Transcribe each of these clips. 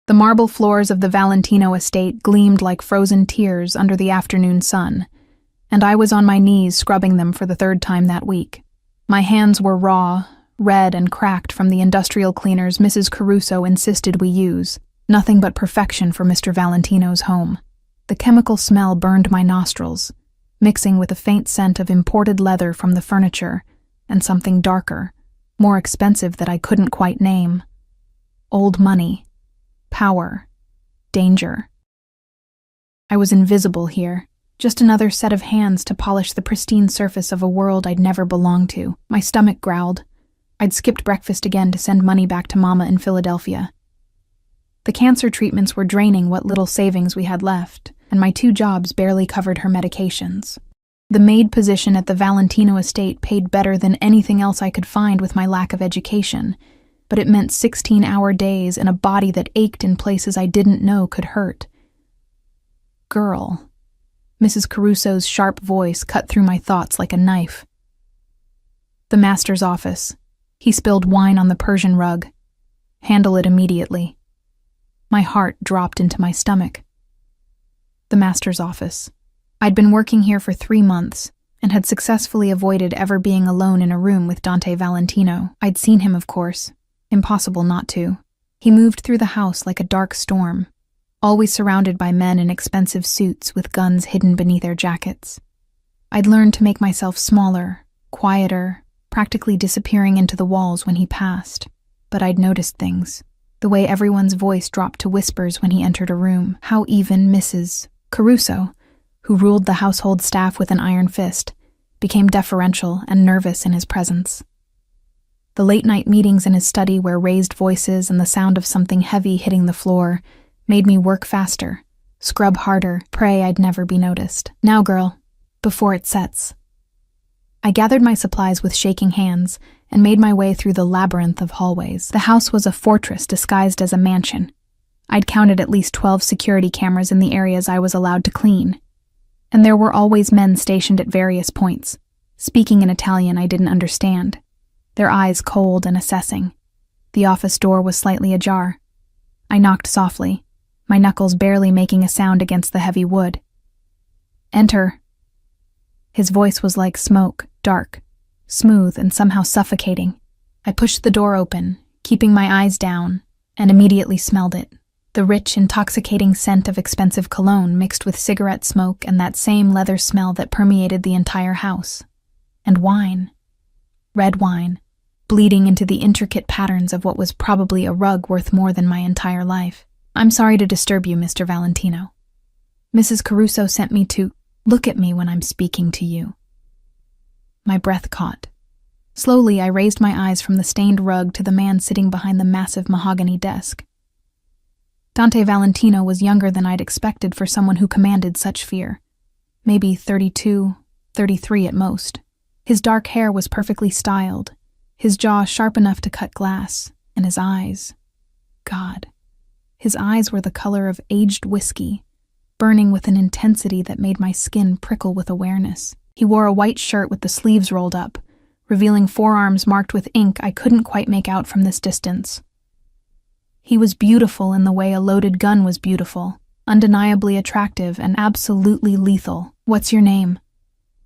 The marble floors of the Valentino estate gleamed like frozen tears under the afternoon sun, and I was on my knees scrubbing them for the third time that week. My hands were raw, red and cracked from the industrial cleaners Mrs. Caruso insisted we use, nothing but perfection for Mr. Valentino's home. The chemical smell burned my nostrils, mixing with a faint scent of imported leather from the furniture and something darker, more expensive that I couldn't quite name. Old money, power, danger. I was invisible here, just another set of hands to polish the pristine surface of a world I'd never belonged to. My stomach growled. I'd skipped breakfast again to send money back to Mama in Philadelphia. The cancer treatments were draining what little savings we had left, and my 2 jobs barely covered her medications. The maid position at the Valentino estate paid better than anything else I could find with my lack of education, but it meant 16-hour days and a body that ached in places I didn't know could hurt. Girl. Mrs. Caruso's sharp voice cut through my thoughts like a knife. The master's office. He spilled wine on the Persian rug. Handle it immediately. My heart dropped into my stomach. The master's office. I'd been working here for 3 months and had successfully avoided ever being alone in a room with Dante Valentino. I'd seen him, of course. Impossible not to. He moved through the house like a dark storm, always surrounded by men in expensive suits with guns hidden beneath their jackets. I'd learned to make myself smaller, quieter, practically disappearing into the walls when he passed. But I'd noticed things. The way everyone's voice dropped to whispers when he entered a room. How even Mrs. Caruso, who ruled the household staff with an iron fist, became deferential and nervous in his presence. The late-night meetings in his study where raised voices and the sound of something heavy hitting the floor made me work faster, scrub harder, pray I'd never be noticed. Now, girl, before it sets. I gathered my supplies with shaking hands and made my way through the labyrinth of hallways. The house was a fortress disguised as a mansion. I'd counted at least 12 security cameras in the areas I was allowed to clean. And there were always men stationed at various points, speaking in Italian I didn't understand, their eyes cold and assessing. The office door was slightly ajar. I knocked softly, my knuckles barely making a sound against the heavy wood. Enter. His voice was like smoke, dark, smooth, and somehow suffocating. I pushed the door open, keeping my eyes down, and immediately smelled it. The rich, intoxicating scent of expensive cologne mixed with cigarette smoke and that same leather smell that permeated the entire house. And wine. Red wine, bleeding into the intricate patterns of what was probably a rug worth more than my entire life. I'm sorry to disturb you, Mr. Valentino. Mrs. Caruso sent me to look at me when I'm speaking to you. My breath caught. Slowly, I raised my eyes from the stained rug to the man sitting behind the massive mahogany desk. Dante Valentino was younger than I'd expected for someone who commanded such fear. Maybe 32, 33 at most. His dark hair was perfectly styled, his jaw sharp enough to cut glass, and his eyes. God. His eyes were the color of aged whiskey, burning with an intensity that made my skin prickle with awareness. He wore a white shirt with the sleeves rolled up, revealing forearms marked with ink I couldn't quite make out from this distance. He was beautiful in the way a loaded gun was beautiful, undeniably attractive and absolutely lethal. What's your name?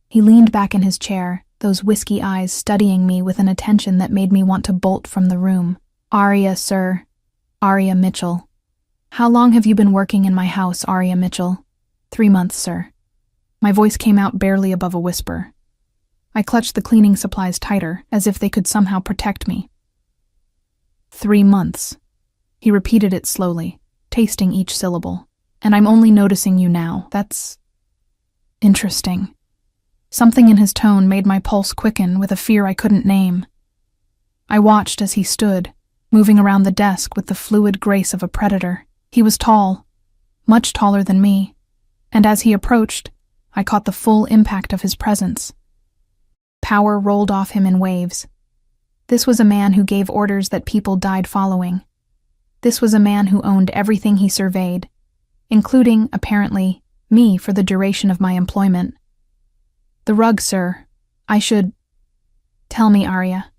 He leaned back in his chair, those whiskey eyes studying me with an attention that made me want to bolt from the room. Aria, sir. Aria Mitchell. How long have you been working in my house, Aria Mitchell? 3 months, sir. My voice came out barely above a whisper. I clutched the cleaning supplies tighter, as if they could somehow protect me. 3 months. He repeated it slowly, tasting each syllable. And I'm only noticing you now. That's interesting. Something in his tone made my pulse quicken with a fear I couldn't name. I watched as he stood, moving around the desk with the fluid grace of a predator. He was tall, much taller than me, and as he approached, I caught the full impact of his presence. Power rolled off him in waves. This was a man who gave orders that people died following. This was a man who owned everything he surveyed, including, apparently, me for the duration of my employment. The rug, sir. I should... Tell me, Aria,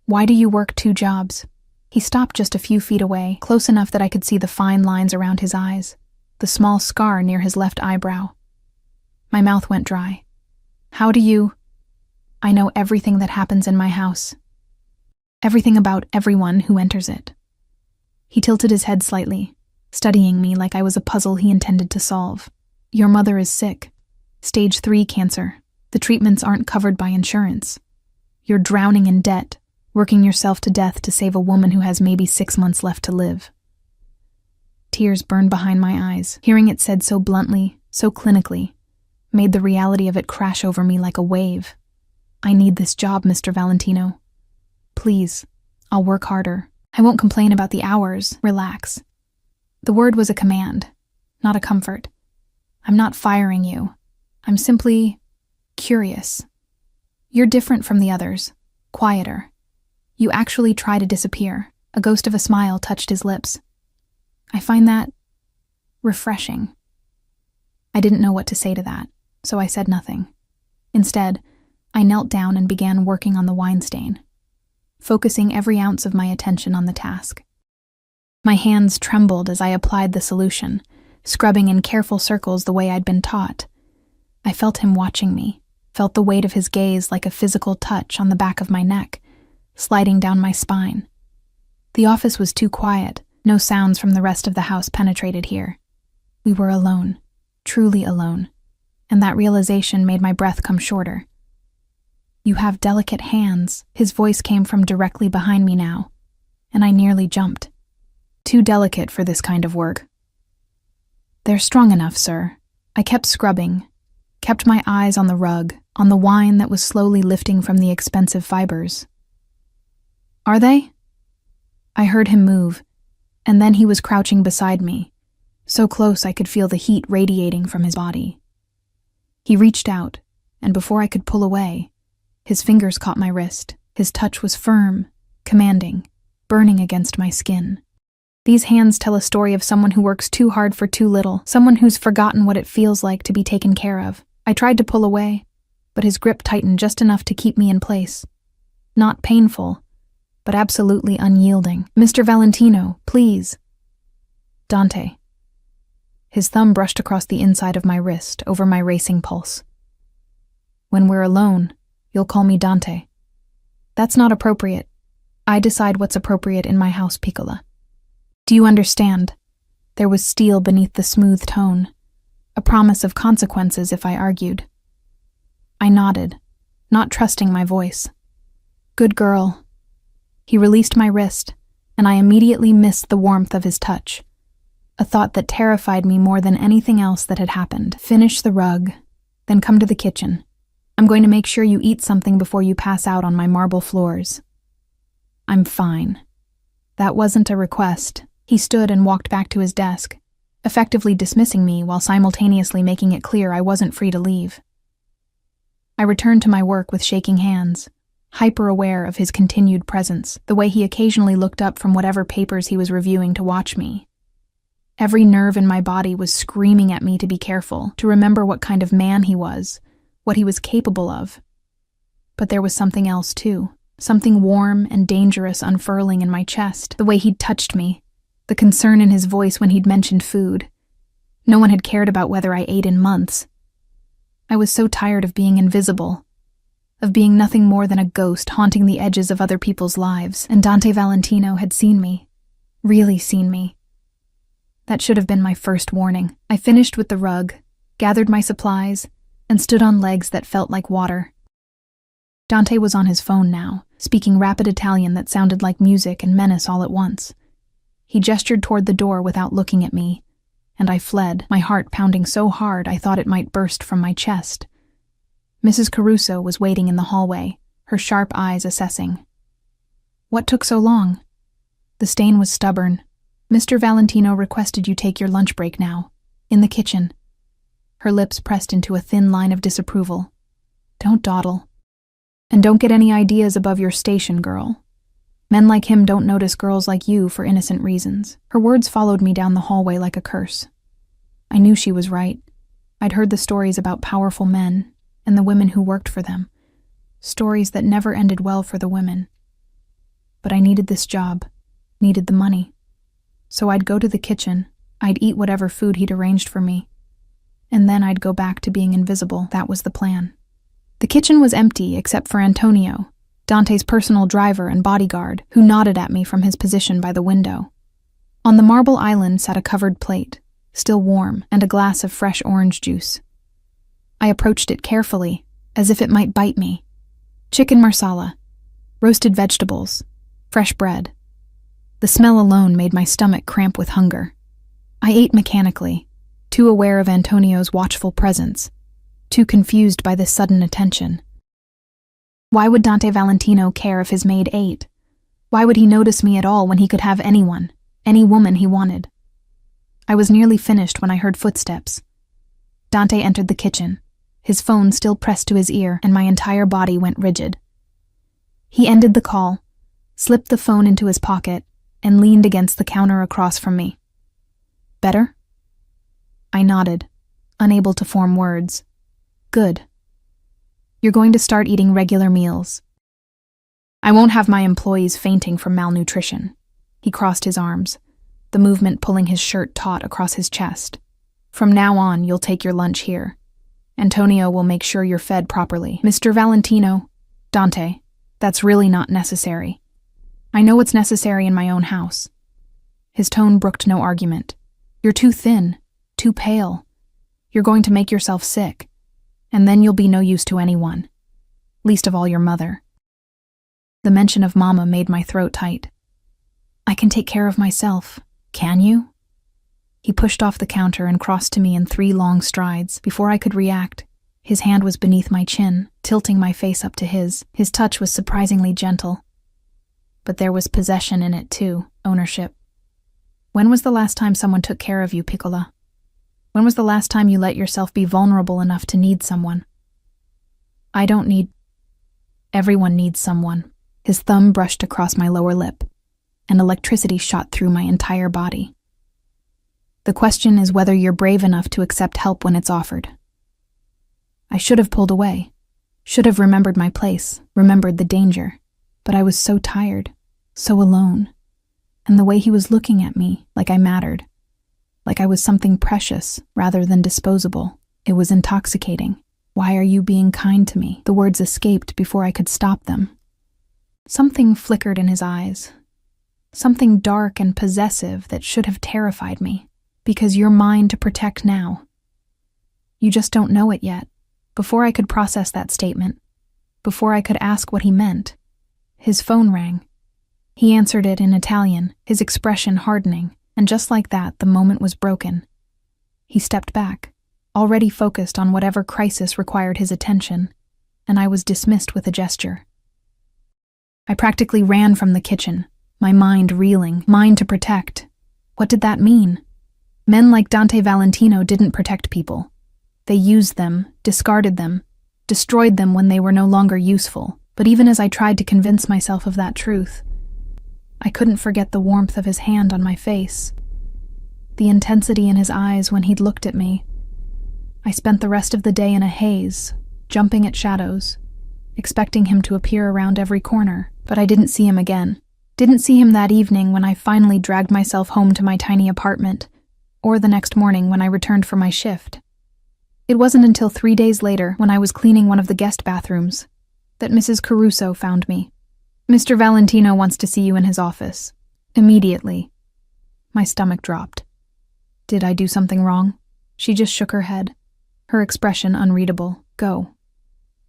why do you work 2 jobs? He stopped just a few feet away, close enough that I could see the fine lines around his eyes, the small scar near his left eyebrow. My mouth went dry. How do you... I know everything that happens in my house. Everything about everyone who enters it. He tilted his head slightly, studying me like I was a puzzle he intended to solve. Your mother is sick. Stage 3 cancer. The treatments aren't covered by insurance. You're drowning in debt, working yourself to death to save a woman who has maybe 6 months left to live. Tears burned behind my eyes. Hearing it said so bluntly, so clinically, made the reality of it crash over me like a wave. I need this job, Mr. Valentino. Please, I'll work harder. I won't complain about the hours. Relax. The word was a command, not a comfort. I'm not firing you. I'm simply curious. You're different from the others, quieter. You actually try to disappear. A ghost of a smile touched his lips. I find that refreshing. I didn't know what to say to that, so I said nothing. Instead, I knelt down and began working on the wine stain, focusing every ounce of my attention on the task. My hands trembled as I applied the solution, scrubbing in careful circles the way I'd been taught. I felt him watching me, felt the weight of his gaze like a physical touch on the back of my neck, sliding down my spine. The office was too quiet. No sounds from the rest of the house penetrated here. We were alone, truly alone, and that realization made my breath come shorter. You have delicate hands. His voice came from directly behind me now, and I nearly jumped. Too delicate for this kind of work. They're strong enough, sir. I kept scrubbing, kept my eyes on the rug, on the wine that was slowly lifting from the expensive fibers. Are they? I heard him move, and then he was crouching beside me, so close I could feel the heat radiating from his body. He reached out, and before I could pull away, his fingers caught my wrist. His touch was firm, commanding, burning against my skin. These hands tell a story of someone who works too hard for too little, someone who's forgotten what it feels like to be taken care of. I tried to pull away, but his grip tightened just enough to keep me in place. Not painful, but absolutely unyielding. Mr. Valentino, please. Dante. His thumb brushed across the inside of my wrist, over my racing pulse. When we're alone, you'll call me Dante. That's not appropriate. I decide what's appropriate in my house, Piccola. Do you understand? There was steel beneath the smooth tone, a promise of consequences if I argued. I nodded, not trusting my voice. Good girl. He released my wrist, and I immediately missed the warmth of his touch, a thought that terrified me more than anything else that had happened. Finish the rug, then come to the kitchen. I'm going to make sure you eat something before you pass out on my marble floors. I'm fine. That wasn't a request. He stood and walked back to his desk, effectively dismissing me while simultaneously making it clear I wasn't free to leave. I returned to my work with shaking hands, hyper-aware of his continued presence, the way he occasionally looked up from whatever papers he was reviewing to watch me. Every nerve in my body was screaming at me to be careful, to remember what kind of man he was, what he was capable of. But there was something else too, something warm and dangerous unfurling in my chest, the way he'd touched me, the concern in his voice when he'd mentioned food. No one had cared about whether I ate in months. I was so tired of being invisible, of being nothing more than a ghost haunting the edges of other people's lives, and Dante Valentino had seen me, really seen me. That should have been my first warning. I finished with the rug, gathered my supplies, and stood on legs that felt like water. Dante was on his phone now, speaking rapid Italian that sounded like music and menace all at once. He gestured toward the door without looking at me, and I fled, my heart pounding so hard I thought it might burst from my chest. Mrs. Caruso was waiting in the hallway, her sharp eyes assessing. What took so long? The stain was stubborn. Mr. Valentino requested you take your lunch break now, in the kitchen. Her lips pressed into a thin line of disapproval. Don't dawdle. And don't get any ideas above your station, girl. Men like him don't notice girls like you for innocent reasons. Her words followed me down the hallway like a curse. I knew she was right. I'd heard the stories about powerful men and the women who worked for them. Stories that never ended well for the women. But I needed this job. needed the money. So I'd go to the kitchen, I'd eat whatever food he'd arranged for me, and then I'd go back to being invisible. That was the plan. The kitchen was empty except for Antonio, Dante's personal driver and bodyguard, who nodded at me from his position by the window. On the marble island sat a covered plate, still warm, and a glass of fresh orange juice. I approached it carefully, as if it might bite me. Chicken marsala, roasted vegetables, fresh bread. The smell alone made my stomach cramp with hunger. I ate mechanically, too aware of Antonio's watchful presence, too confused by this sudden attention. Why would Dante Valentino care if his maid ate? Why would he notice me at all when he could have anyone, any woman he wanted? I was nearly finished when I heard footsteps. Dante entered the kitchen, his phone still pressed to his ear, and my entire body went rigid. He ended the call, slipped the phone into his pocket, and leaned against the counter across from me. Better? I nodded, unable to form words. Good. You're going to start eating regular meals. I won't have my employees fainting from malnutrition. He crossed his arms, the movement pulling his shirt taut across his chest. From now on, you'll take your lunch here. Antonio will make sure you're fed properly. Mr. Valentino, Dante, that's really not necessary. I know what's necessary in my own house. His tone brooked no argument. You're too thin, too pale. You're going to make yourself sick, and then you'll be no use to anyone, least of all your mother. The mention of Mama made my throat tight. I can take care of myself, can you? He pushed off the counter and crossed to me in 3 long strides. Before I could react, his hand was beneath my chin, tilting my face up to his. His touch was surprisingly gentle. But there was possession in it too, ownership. When was the last time someone took care of you, Piccola? When was the last time you let yourself be vulnerable enough to need someone? I don't need... Everyone needs someone. His thumb brushed across my lower lip, and electricity shot through my entire body. The question is whether you're brave enough to accept help when it's offered. I should have pulled away, should have remembered my place, remembered the danger, but I was so tired, so alone, and the way he was looking at me, like I mattered, like I was something precious rather than disposable. It was intoxicating. Why are you being kind to me? The words escaped before I could stop them. Something flickered in his eyes, something dark and possessive that should have terrified me. Because you're mine to protect now. You just don't know it yet. Before I could process that statement, before I could ask what he meant, his phone rang. He answered it in Italian, his expression hardening, and just like that, the moment was broken. He stepped back, already focused on whatever crisis required his attention, and I was dismissed with a gesture. I practically ran from the kitchen, my mind reeling, mine to protect. What did that mean? Men like Dante Valentino didn't protect people. They used them, discarded them, destroyed them when they were no longer useful. But even as I tried to convince myself of that truth, I couldn't forget the warmth of his hand on my face, the intensity in his eyes when he'd looked at me. I spent the rest of the day in a haze, jumping at shadows, expecting him to appear around every corner, but I didn't see him again. Didn't see him that evening when I finally dragged myself home to my tiny apartment, or the next morning when I returned for my shift. It wasn't until 3 days later, when I was cleaning one of the guest bathrooms, that Mrs. Caruso found me. Mr. Valentino wants to see you in his office. Immediately. My stomach dropped. Did I do something wrong? She just shook her head, her expression unreadable. Go.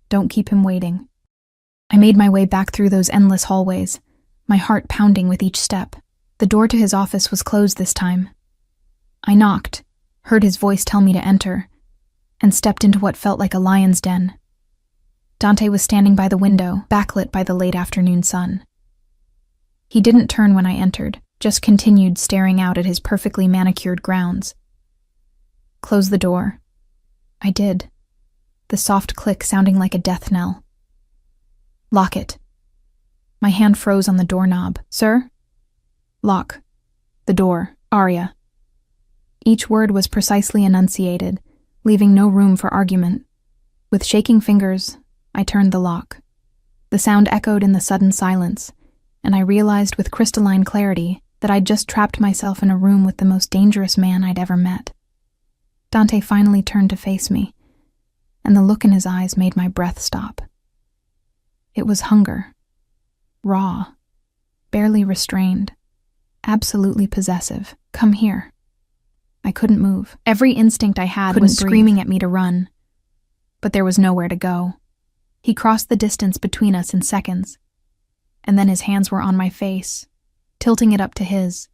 Don't keep him waiting. I made my way back through those endless hallways, my heart pounding with each step. The door to his office was closed this time. I knocked, heard his voice tell me to enter, and stepped into what felt like a lion's den. Dante was standing by the window, backlit by the late afternoon sun. He didn't turn when I entered, just continued staring out at his perfectly manicured grounds. Close the door. I did, the soft click sounding like a death knell. Lock it. My hand froze on the doorknob. Sir? Lock. The door. Aria. Each word was precisely enunciated, leaving no room for argument. With shaking fingers, I turned the lock. The sound echoed in the sudden silence, and I realized with crystalline clarity that I'd just trapped myself in a room with the most dangerous man I'd ever met. Dante finally turned to face me, and the look in his eyes made my breath stop. It was hunger. Raw. Barely restrained. Absolutely possessive. Come here. I couldn't move. Every instinct I had was screaming at me to run. But there was nowhere to go. He crossed the distance between us in seconds, and then his hands were on my face, tilting it up to his,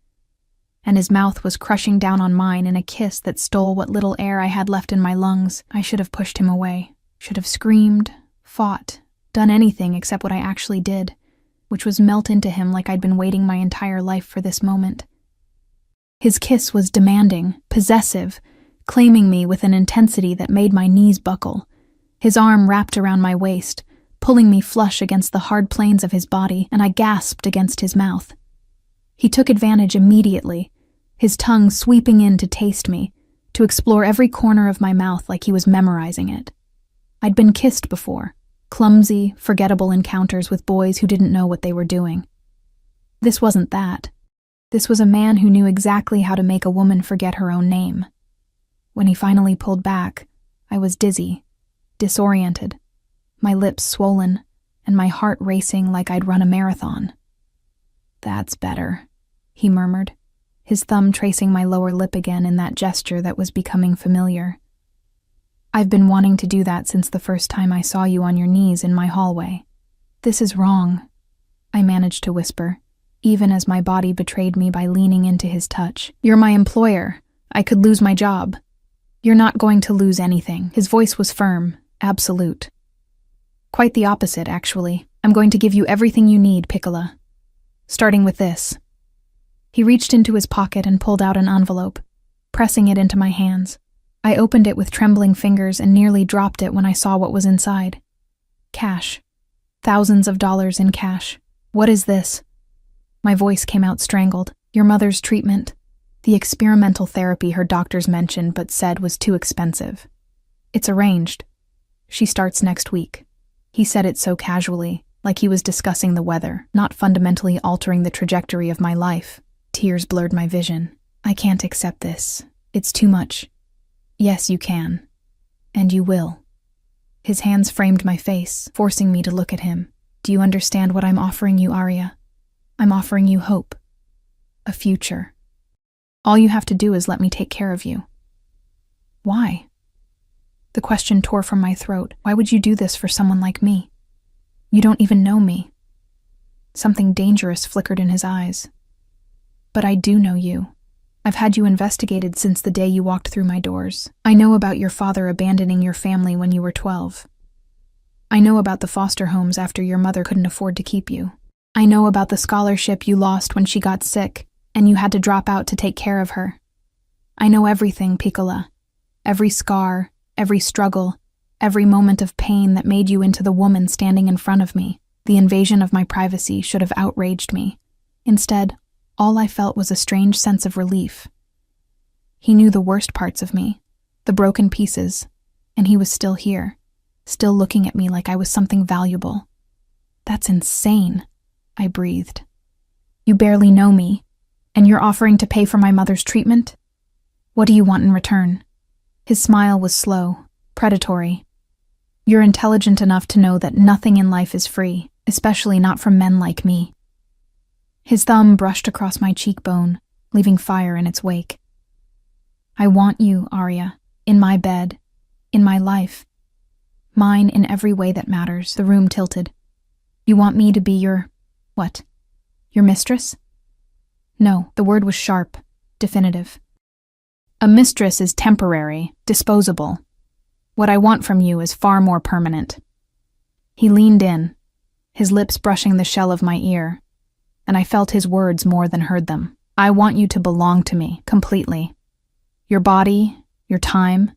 and his mouth was crushing down on mine in a kiss that stole what little air I had left in my lungs. I should have pushed him away, should have screamed, fought, done anything except what I actually did, which was melt into him like I'd been waiting my entire life for this moment. His kiss was demanding, possessive, claiming me with an intensity that made my knees buckle. His arm wrapped around my waist, pulling me flush against the hard planes of his body, and I gasped against his mouth. He took advantage immediately, his tongue sweeping in to taste me, to explore every corner of my mouth like he was memorizing it. I'd been kissed before, clumsy, forgettable encounters with boys who didn't know what they were doing. This wasn't that. This was a man who knew exactly how to make a woman forget her own name. When he finally pulled back, I was dizzy, disoriented, my lips swollen, and my heart racing like I'd run a marathon. "That's better," he murmured, his thumb tracing my lower lip again in that gesture that was becoming familiar. "I've been wanting to do that since the first time I saw you on your knees in my hallway. This is wrong," I managed to whisper, even as my body betrayed me by leaning into his touch. "You're my employer. I could lose my job." "You're not going to lose anything." His voice was firm, absolute. "Quite the opposite, actually. I'm going to give you everything you need, Piccola. Starting with this." He reached into his pocket and pulled out an envelope, pressing it into my hands. I opened it with trembling fingers and nearly dropped it when I saw what was inside. Cash. Thousands of dollars in cash. "What is this?" My voice came out strangled. "Your mother's treatment. The experimental therapy her doctors mentioned but said was too expensive. It's arranged. She starts next week." He said it so casually, like he was discussing the weather, not fundamentally altering the trajectory of my life. Tears blurred my vision. "I can't accept this. It's too much." "Yes, you can. And you will." His hands framed my face, forcing me to look at him. "Do you understand what I'm offering you, Arya? I'm offering you hope. A future. All you have to do is let me take care of you." "Why?" The question tore from my throat. "Why would you do this for someone like me? You don't even know me." Something dangerous flickered in his eyes. "But I do know you. I've had you investigated since the day you walked through my doors. I know about your father abandoning your family when you were 12. I know about the foster homes after your mother couldn't afford to keep you. I know about the scholarship you lost when she got sick and you had to drop out to take care of her. I know everything, Piccola. Every scar, every struggle, every moment of pain that made you into the woman standing in front of me. The invasion of my privacy should have outraged me. Instead, all I felt was a strange sense of relief. He knew the worst parts of me, the broken pieces, and he was still here, still looking at me like I was something valuable. "That's insane," I breathed. "You barely know me, and you're offering to pay for my mother's treatment? What do you want in return?" His smile was slow, predatory. "You're intelligent enough to know that nothing in life is free, especially not from men like me." His thumb brushed across my cheekbone, leaving fire in its wake. "I want you, Arya, in my bed, in my life. Mine in every way that matters." The room tilted. "You want me to be your... what? Your mistress?" No, the word was sharp, definitive. "A mistress is temporary, disposable. What I want from you is far more permanent." He leaned in, his lips brushing the shell of my ear, and I felt his words more than heard them. "I want you to belong to me, completely. Your body, your time,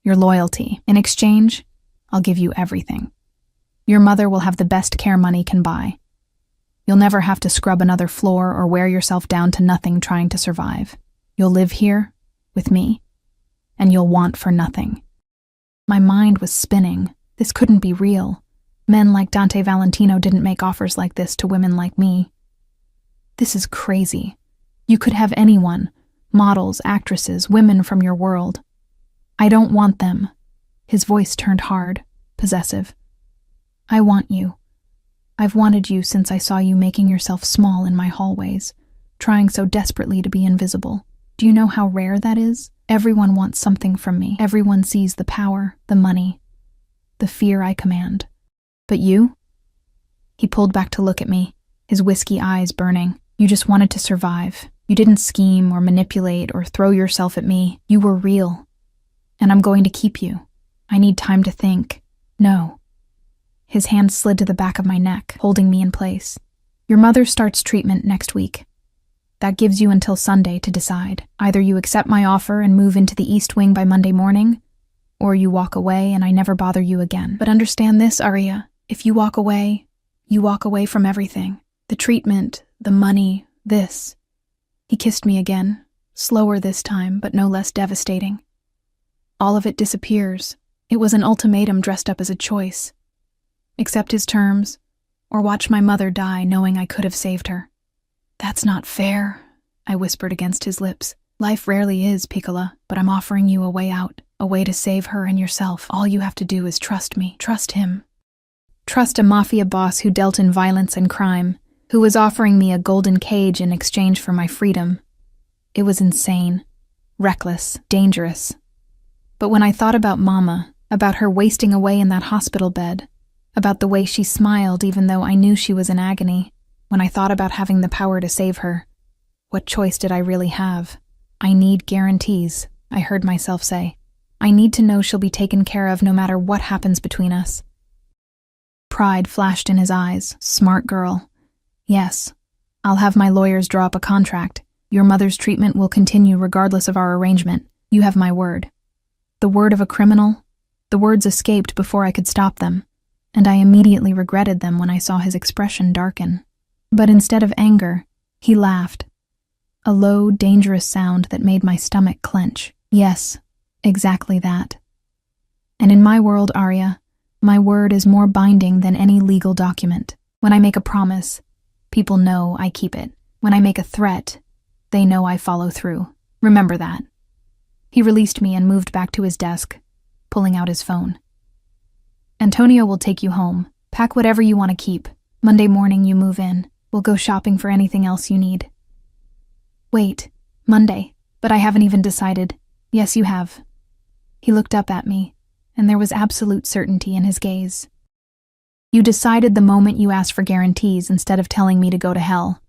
your loyalty. In exchange, I'll give you everything. Your mother will have the best care money can buy. You'll never have to scrub another floor or wear yourself down to nothing trying to survive. You'll live here, with me, and you'll want for nothing." My mind was spinning. This couldn't be real. Men like Dante Valentino didn't make offers like this to women like me. This is crazy. You could have anyone, models, actresses, women from your world. I don't want them. His voice turned hard, possessive. I want you. I've wanted you since I saw you making yourself small in my hallways, trying so desperately to be invisible. Do you know how rare that is? Everyone wants something from me. Everyone sees the power, the money, the fear I command. But you? He pulled back to look at me, his whiskey eyes burning. You just wanted to survive. You didn't scheme or manipulate or throw yourself at me. You were real. And I'm going to keep you. I need time to think. No. His hand slid to the back of my neck, holding me in place. Your mother starts treatment next week. That gives you until Sunday to decide. Either you accept my offer and move into the East Wing by Monday morning, or you walk away and I never bother you again. But understand this, Arya. If you walk away from everything. The treatment, the money, this. He kissed me again, slower this time, but no less devastating. All of it disappears. It was an ultimatum dressed up as a choice. Accept his terms, or watch my mother die knowing I could have saved her. That's not fair, I whispered against his lips. Life rarely is, Piccola, but I'm offering you a way out, a way to save her and yourself. All you have to do is trust me, trust him. Trust a mafia boss who dealt in violence and crime, who was offering me a golden cage in exchange for my freedom. It was insane, reckless, dangerous. But when I thought about Mama, about her wasting away in that hospital bed, about the way she smiled even though I knew she was in agony, when I thought about having the power to save her, what choice did I really have? I need guarantees, I heard myself say. I need to know she'll be taken care of no matter what happens between us. Pride flashed in his eyes. Smart girl. Yes, I'll have my lawyers draw up a contract. Your mother's treatment will continue regardless of our arrangement. You have my word. The word of a criminal? The words escaped before I could stop them, and I immediately regretted them when I saw his expression darken. But instead of anger, he laughed. A low, dangerous sound that made my stomach clench. Yes, exactly that. And in my world, Arya, my word is more binding than any legal document. When I make a promise, people know I keep it. When I make a threat, they know I follow through. Remember that. He released me and moved back to his desk, pulling out his phone. Antonio will take you home. Pack whatever you want to keep. Monday morning you move in. We'll go shopping for anything else you need. Wait, Monday, but I haven't even decided. Yes, you have. He looked up at me, and there was absolute certainty in his gaze. You decided the moment you asked for guarantees instead of telling me to go to hell.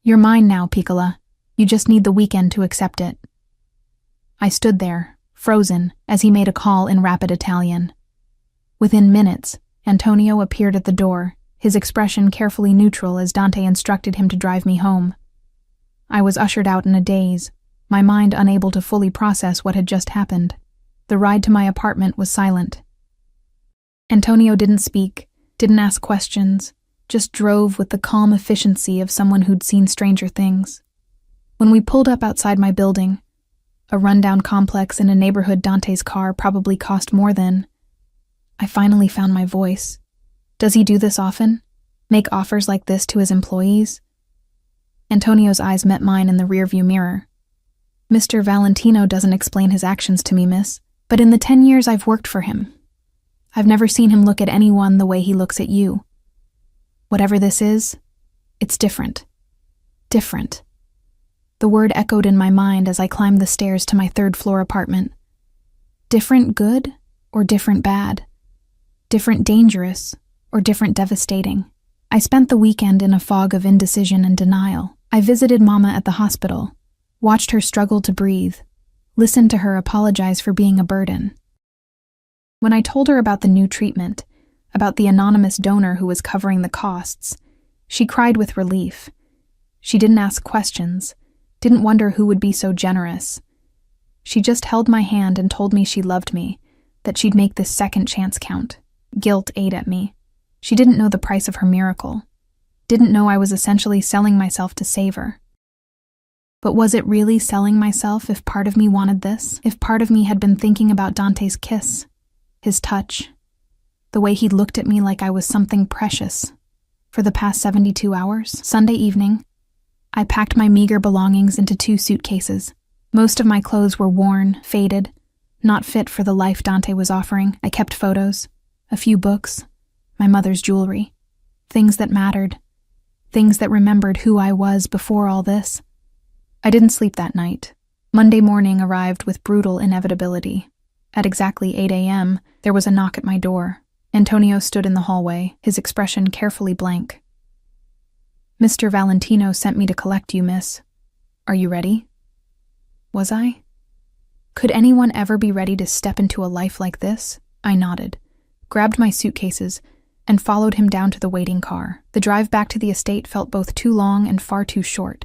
You're mine now, Piccola. You just need the weekend to accept it. I stood there, frozen, as he made a call in rapid Italian. Within minutes, Antonio appeared at the door, his expression carefully neutral as Dante instructed him to drive me home. I was ushered out in a daze, my mind unable to fully process what had just happened. The ride to my apartment was silent. Antonio didn't speak, didn't ask questions, just drove with the calm efficiency of someone who'd seen stranger things. When we pulled up outside my building, a rundown complex in a neighborhood Dante's car probably cost more than, I finally found my voice. Does he do this often? Make offers like this to his employees? Antonio's eyes met mine in the rearview mirror. Mr. Valentino doesn't explain his actions to me, miss, but in the 10 years I've worked for him, I've never seen him look at anyone the way he looks at you. Whatever this is, it's different. Different. The word echoed in my mind as I climbed the stairs to my third-floor apartment. Different good or different bad? Different dangerous or different devastating? I spent the weekend in a fog of indecision and denial. I visited Mama at the hospital, watched her struggle to breathe, listened to her apologize for being a burden. When I told her about the new treatment, about the anonymous donor who was covering the costs, she cried with relief. She didn't ask questions, didn't wonder who would be so generous. She just held my hand and told me she loved me, that she'd make this second chance count. Guilt ate at me. She didn't know the price of her miracle, didn't know I was essentially selling myself to save her. But was it really selling myself if part of me wanted this? If part of me had been thinking about Dante's kiss, his touch, the way he looked at me like I was something precious? For the past 72 hours, Sunday evening, I packed my meager belongings into 2 suitcases. Most of my clothes were worn, faded, not fit for the life Dante was offering. I kept photos, a few books, my mother's jewelry, things that mattered, things that remembered who I was before all this. I didn't sleep that night. Monday morning arrived with brutal inevitability. At exactly 8 a.m., there was a knock at my door. Antonio stood in the hallway, his expression carefully blank. "Mr. Valentino sent me to collect you, miss. Are you ready?" Was I? Could anyone ever be ready to step into a life like this? I nodded, grabbed my suitcases, and followed him down to the waiting car. The drive back to the estate felt both too long and far too short.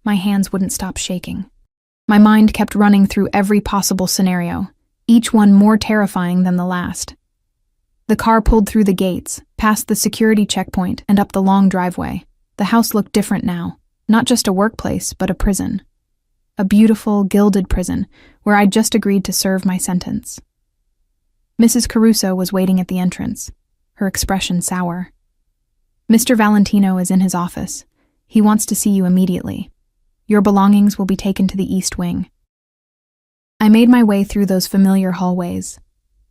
My hands wouldn't stop shaking. My mind kept running through every possible scenario, each one more terrifying than the last. The car pulled through the gates, past the security checkpoint, and up the long driveway. The house looked different now, not just a workplace, but a prison. A beautiful, gilded prison, where I'd just agreed to serve my sentence. Mrs. Caruso was waiting at the entrance, her expression sour. "Mr. Valentino is in his office. He wants to see you immediately. Your belongings will be taken to the East Wing." I made my way through those familiar hallways,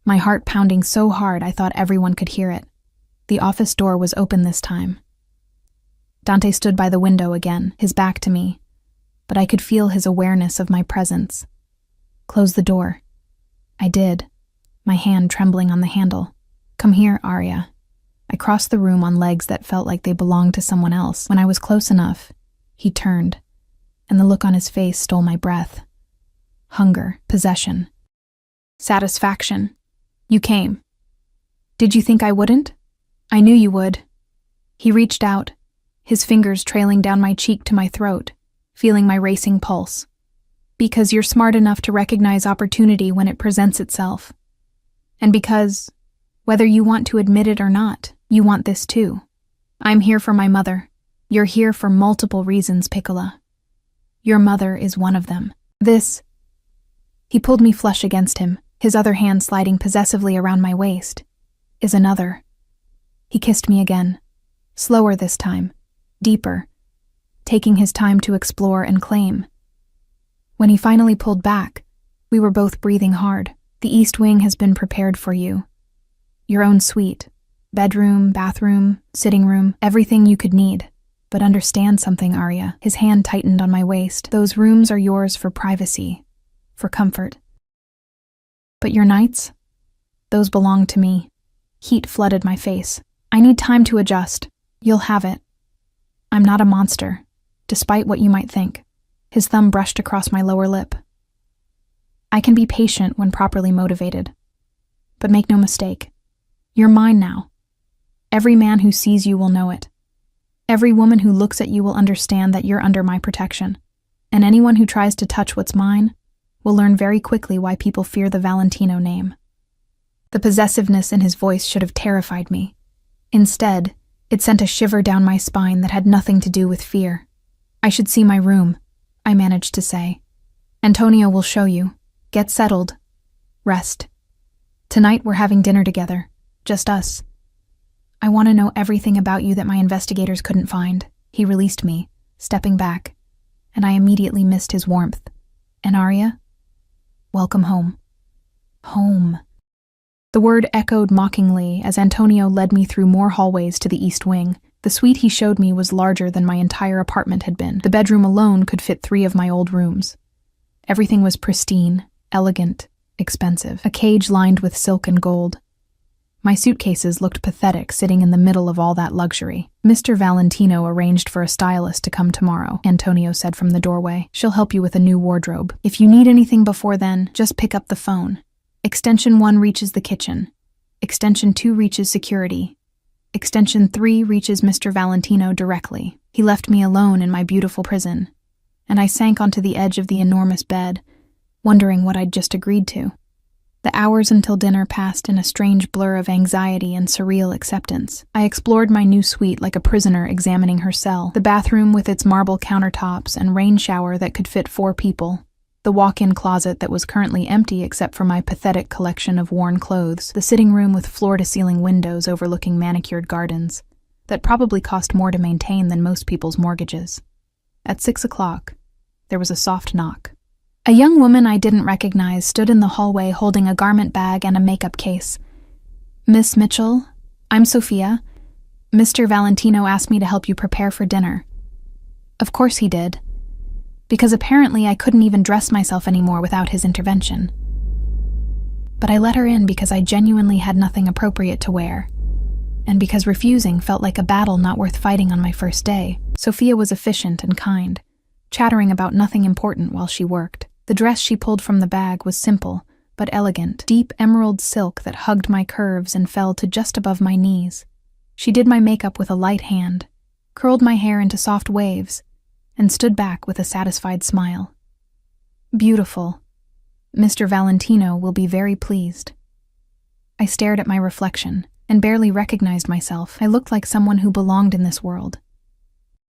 my heart pounding so hard I thought everyone could hear it. The office door was open this time. Dante stood by the window again, his back to me, but I could feel his awareness of my presence. "Close the door." I did, my hand trembling on the handle. "Come here, Arya." I crossed the room on legs that felt like they belonged to someone else. When I was close enough, he turned, and the look on his face stole my breath. Hunger, possession, satisfaction. "You came. Did you think I wouldn't? I knew you would." He reached out, his fingers trailing down my cheek to my throat, feeling my racing pulse. "Because you're smart enough to recognize opportunity when it presents itself. And because, whether you want to admit it or not, you want this too. I'm here for my mother. You're here for multiple reasons, Piccola. Your mother is one of them. This..." He pulled me flush against him, his other hand sliding possessively around my waist. "Is another." He kissed me again, slower this time, deeper, taking his time to explore and claim. When he finally pulled back, we were both breathing hard. "The East Wing has been prepared for you. Your own suite, bedroom, bathroom, sitting room, everything you could need. But understand something, Arya." His hand tightened on my waist. "Those rooms are yours for privacy, for comfort. But your nights? Those belong to me." Heat flooded my face. "I need time to adjust. You'll have it. I'm not a monster, despite what you might think." His thumb brushed across my lower lip. "I can be patient when properly motivated. But make no mistake, you're mine now. Every man who sees you will know it. Every woman who looks at you will understand that you're under my protection. And anyone who tries to touch what's mine will learn very quickly why people fear the Valentino name." The possessiveness in his voice should have terrified me. Instead, it sent a shiver down my spine that had nothing to do with fear. "I should see my room," I managed to say. "Antonio will show you. Get settled. Rest. Tonight we're having dinner together. Just us. I want to know everything about you that my investigators couldn't find." He released me, stepping back, and I immediately missed his warmth. "And Arya? Welcome home." Home. The word echoed mockingly as Antonio led me through more hallways to the East Wing. The suite he showed me was larger than my entire apartment had been. The bedroom alone could fit 3 of my old rooms. Everything was pristine, elegant, expensive. A cage lined with silk and gold. My suitcases looked pathetic sitting in the middle of all that luxury. "Mr. Valentino arranged for a stylist to come tomorrow," Antonio said from the doorway. "She'll help you with a new wardrobe. If you need anything before then, just pick up the phone. Extension 1 reaches the kitchen. Extension 2 reaches security. Extension 3 reaches Mr. Valentino directly." He left me alone in my beautiful prison, and I sank onto the edge of the enormous bed, wondering what I'd just agreed to. The hours until dinner passed in a strange blur of anxiety and surreal acceptance. I explored my new suite like a prisoner examining her cell. The bathroom with its marble countertops and rain shower that could fit 4 people. The walk-in closet that was currently empty except for my pathetic collection of worn clothes. The sitting room with floor-to-ceiling windows overlooking manicured gardens that probably cost more to maintain than most people's mortgages. At 6 o'clock, there was a soft knock. A young woman I didn't recognize stood in the hallway holding a garment bag and a makeup case. "Miss Mitchell, I'm Sophia. Mr. Valentino asked me to help you prepare for dinner." Of course he did, because apparently I couldn't even dress myself anymore without his intervention. But I let her in because I genuinely had nothing appropriate to wear, and because refusing felt like a battle not worth fighting on my first day. Sophia was efficient and kind, chattering about nothing important while she worked. The dress she pulled from the bag was simple, but elegant, deep emerald silk that hugged my curves and fell to just above my knees. She did my makeup with a light hand, curled my hair into soft waves, and stood back with a satisfied smile. "Beautiful. Mr. Valentino will be very pleased." I stared at my reflection and barely recognized myself. I looked like someone who belonged in this world.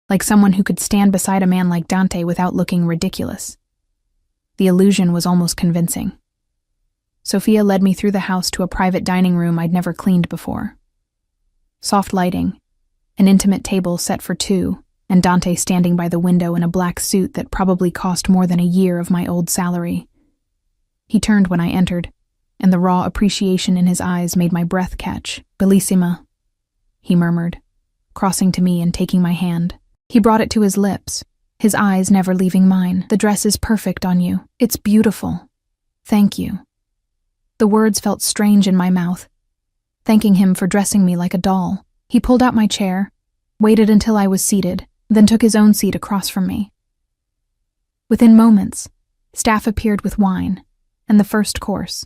Like someone who could stand beside a man like Dante without looking ridiculous. The illusion was almost convincing. Sophia led me through the house to a private dining room I'd never cleaned before. Soft lighting, an intimate table set for two, and Dante standing by the window in a black suit that probably cost more than a year of my old salary. He turned when I entered, and the raw appreciation in his eyes made my breath catch. "Bellissima," he murmured, crossing to me and taking my hand. He brought it to his lips, his eyes never leaving mine. "The dress is perfect on you. It's beautiful. Thank you." The words felt strange in my mouth, thanking him for dressing me like a doll. He pulled out my chair, waited until I was seated, then took his own seat across from me. Within moments, staff appeared with wine, and the first course,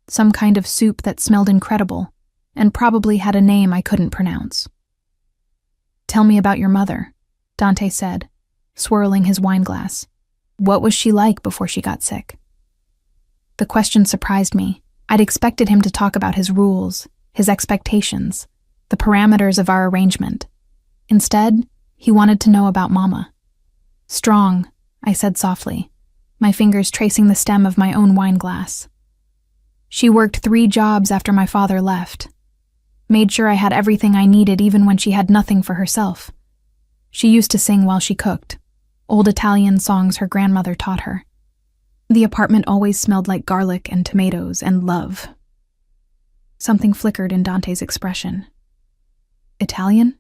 some kind of soup that smelled incredible, and probably had a name I couldn't pronounce. "Tell me about your mother," Dante said, swirling his wineglass. "What was she like before she got sick?" The question surprised me. I'd expected him to talk about his rules, his expectations, the parameters of our arrangement. Instead, he wanted to know about Mama. "Strong," I said softly, my fingers tracing the stem of my own wineglass. "She worked 3 jobs after my father left. Made sure I had everything I needed even when she had nothing for herself. She used to sing while she cooked, old Italian songs her grandmother taught her. The apartment always smelled like garlic and tomatoes and love." Something flickered in Dante's expression. "Italian?"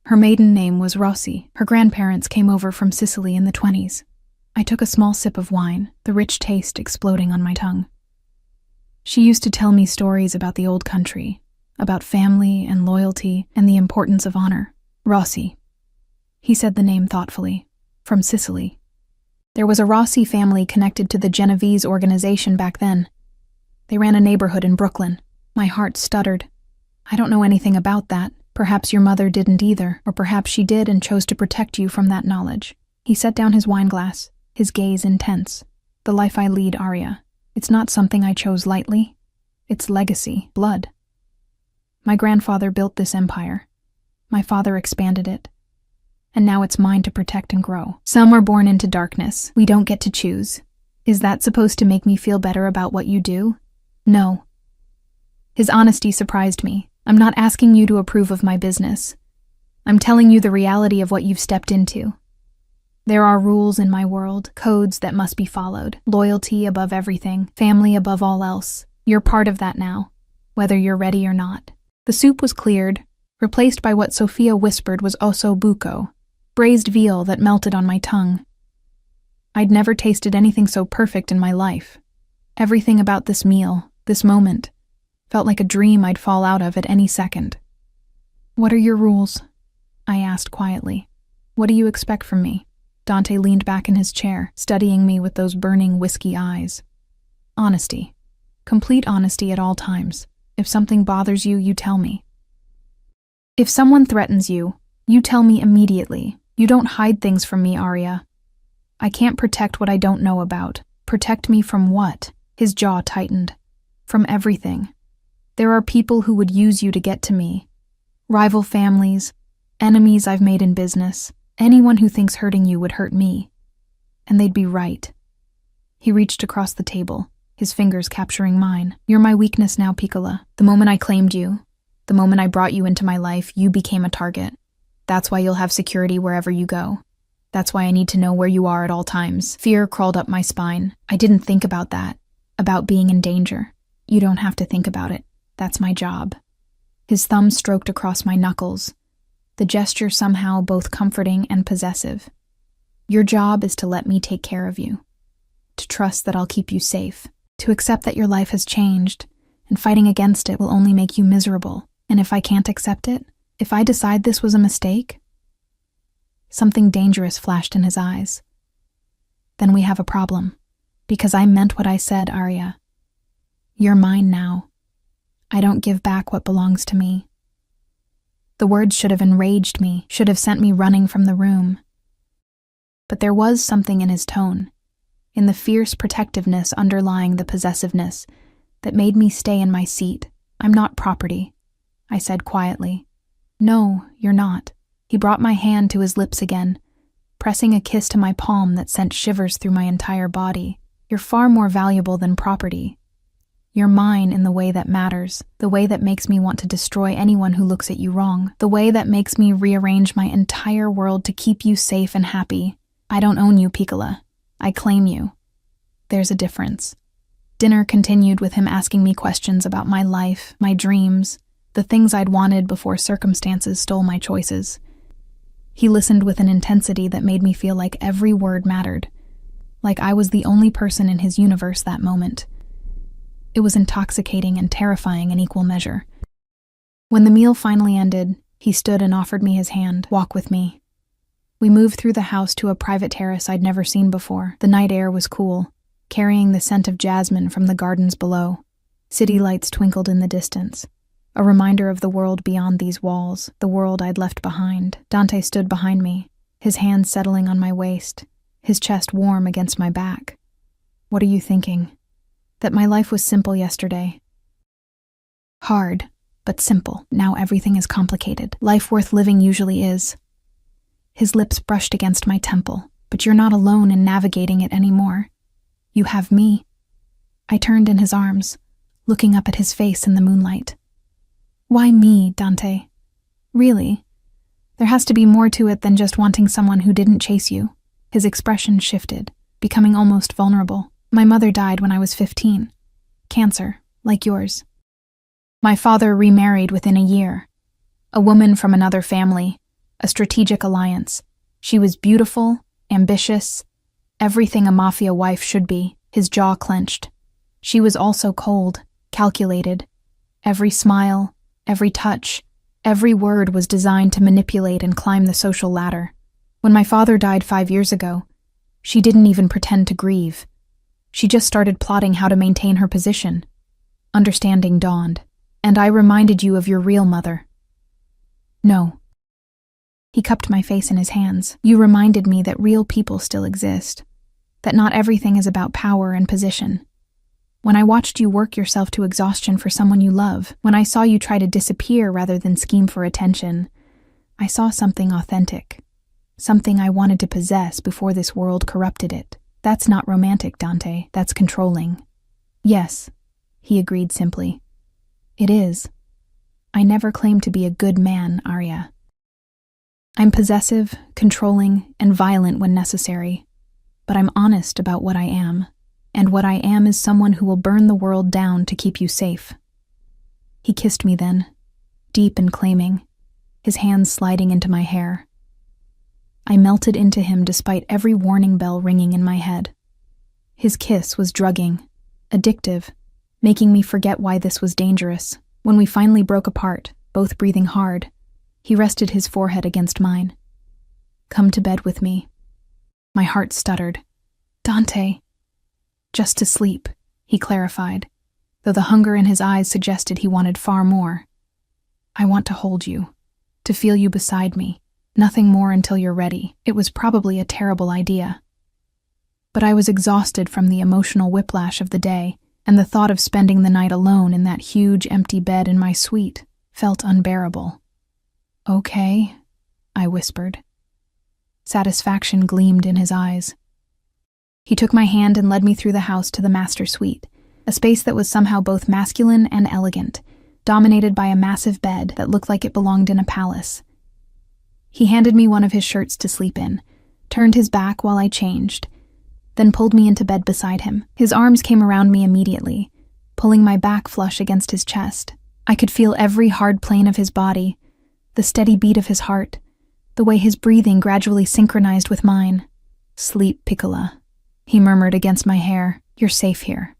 Her maiden name was Rossi. Her grandparents came over from Sicily in the 20s. I took a small sip of wine, the rich taste exploding on my tongue. "She used to tell me stories about the old country, about family and loyalty and the importance of honor. Rossi." He said the name thoughtfully. "From Sicily. There was a Rossi family connected to the Genovese organization back then. They ran a neighborhood in Brooklyn." My heart stuttered. "I don't know anything about that. Perhaps your mother didn't either, or perhaps she did and chose to protect you from that knowledge." He set down his wineglass, his gaze intense. "The life I lead, Arya. It's not something I chose lightly. It's legacy, blood. My grandfather built this empire. My father expanded it. And now it's mine to protect and grow. Some are born into darkness. We don't get to choose. Is that supposed to make me feel better about what you do? No." His honesty surprised me. "I'm not asking you to approve of my business. I'm telling you the reality of what you've stepped into. There are rules in my world, codes that must be followed. Loyalty above everything, family above all else. You're part of that now, whether you're ready or not." The soup was cleared, replaced by what Sophia whispered was osso buco, braised veal that melted on my tongue. I'd never tasted anything so perfect in my life. Everything about this meal, this moment, felt like a dream I'd fall out of at any second. "What are your rules?" I asked quietly. "What do you expect from me?" Dante leaned back in his chair, studying me with those burning whiskey eyes. "Honesty. Complete honesty at all times. If something bothers you, you tell me. If someone threatens you, you tell me immediately. You don't hide things from me, Arya. I can't protect what I don't know about. Protect me from what?" His jaw tightened. "From everything. There are people who would use you to get to me. Rival families, enemies I've made in business. Anyone who thinks hurting you would hurt me. And they'd be right." He reached across the table, his fingers capturing mine. "You're my weakness now, Piccola. The moment I claimed you, the moment I brought you into my life, you became a target. That's why you'll have security wherever you go. That's why I need to know where you are at all times. Fear crawled up my spine. I didn't think about that, about being in danger. You don't have to think about it. That's my job. His thumb stroked across my knuckles, the gesture somehow both comforting and possessive. Your job is to let me take care of you, to trust that I'll keep you safe, to accept that your life has changed, and fighting against it will only make you miserable. And if I can't accept it, if I decide this was a mistake, something dangerous flashed in his eyes. Then we have a problem, because I meant what I said, Arya. You're mine now. I don't give back what belongs to me. The words should have enraged me, should have sent me running from the room. But there was something in his tone, in the fierce protectiveness underlying the possessiveness, that made me stay in my seat. I'm not property, I said quietly. No, you're not. He brought my hand to his lips again, pressing a kiss to my palm that sent shivers through my entire body. You're far more valuable than property. You're mine in the way that matters, the way that makes me want to destroy anyone who looks at you wrong, the way that makes me rearrange my entire world to keep you safe and happy. I don't own you, Piccola. I claim you. There's a difference. Dinner continued with him asking me questions about my life, my dreams, the things I'd wanted before circumstances stole my choices. He listened with an intensity that made me feel like every word mattered, like I was the only person in his universe that moment. It was intoxicating and terrifying in equal measure. When the meal finally ended, he stood and offered me his hand. Walk with me. We moved through the house to a private terrace I'd never seen before. The night air was cool, carrying the scent of jasmine from the gardens below. City lights twinkled in the distance, a reminder of the world beyond these walls, the world I'd left behind. Dante stood behind me, his hand settling on my waist, his chest warm against my back. What are you thinking? That my life was simple yesterday. Hard, but simple. Now everything is complicated. Life worth living usually is. His lips brushed against my temple. But you're not alone in navigating it anymore. You have me. I turned in his arms, looking up at his face in the moonlight. Why me, Dante? Really? There has to be more to it than just wanting someone who didn't chase you. His expression shifted, becoming almost vulnerable. My mother died when I was 15. Cancer, like yours. My father remarried within a year. A woman from another family, a strategic alliance. She was beautiful, ambitious, everything a mafia wife should be. His jaw clenched. She was also cold, calculated. Every smile, every touch, every word was designed to manipulate and climb the social ladder. When my father died 5 years ago, she didn't even pretend to grieve. She just started plotting how to maintain her position. Understanding dawned, and I reminded you of your real mother. No. He cupped my face in his hands. You reminded me that real people still exist, that not everything is about power and position. When I watched you work yourself to exhaustion for someone you love, when I saw you try to disappear rather than scheme for attention, I saw something authentic, something I wanted to possess before this world corrupted it. That's not romantic, Dante. That's controlling. Yes, he agreed simply. It is. I never claimed to be a good man, Arya. I'm possessive, controlling, and violent when necessary, but I'm honest about what I am, and what I am is someone who will burn the world down to keep you safe. He kissed me then, deep and claiming, his hands sliding into my hair. I melted into him despite every warning bell ringing in my head. His kiss was drugging, addictive, making me forget why this was dangerous. When we finally broke apart, both breathing hard, he rested his forehead against mine. Come to bed with me. My heart stuttered. Dante. Just to sleep, he clarified, though the hunger in his eyes suggested he wanted far more. I want to hold you, to feel you beside me. Nothing more until you're ready. It was probably a terrible idea. But I was exhausted from the emotional whiplash of the day, and the thought of spending the night alone in that huge empty bed in my suite felt unbearable. Okay, I whispered. Satisfaction gleamed in his eyes. He took my hand and led me through the house to the master suite, a space that was somehow both masculine and elegant, dominated by a massive bed that looked like it belonged in a palace. He handed me one of his shirts to sleep in, turned his back while I changed, then pulled me into bed beside him. His arms came around me immediately, pulling my back flush against his chest. I could feel every hard plane of his body, the steady beat of his heart, the way his breathing gradually synchronized with mine. "Sleep, Piccola," he murmured against my hair. "You're safe here.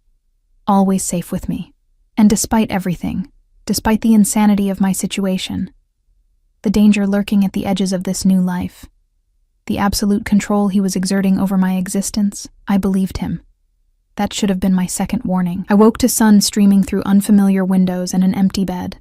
Always safe with me." And despite everything, despite the insanity of my situation, the danger lurking at the edges of this new life, the absolute control he was exerting over my existence, I believed him. That should have been my second warning. I woke to sun streaming through unfamiliar windows and an empty bed.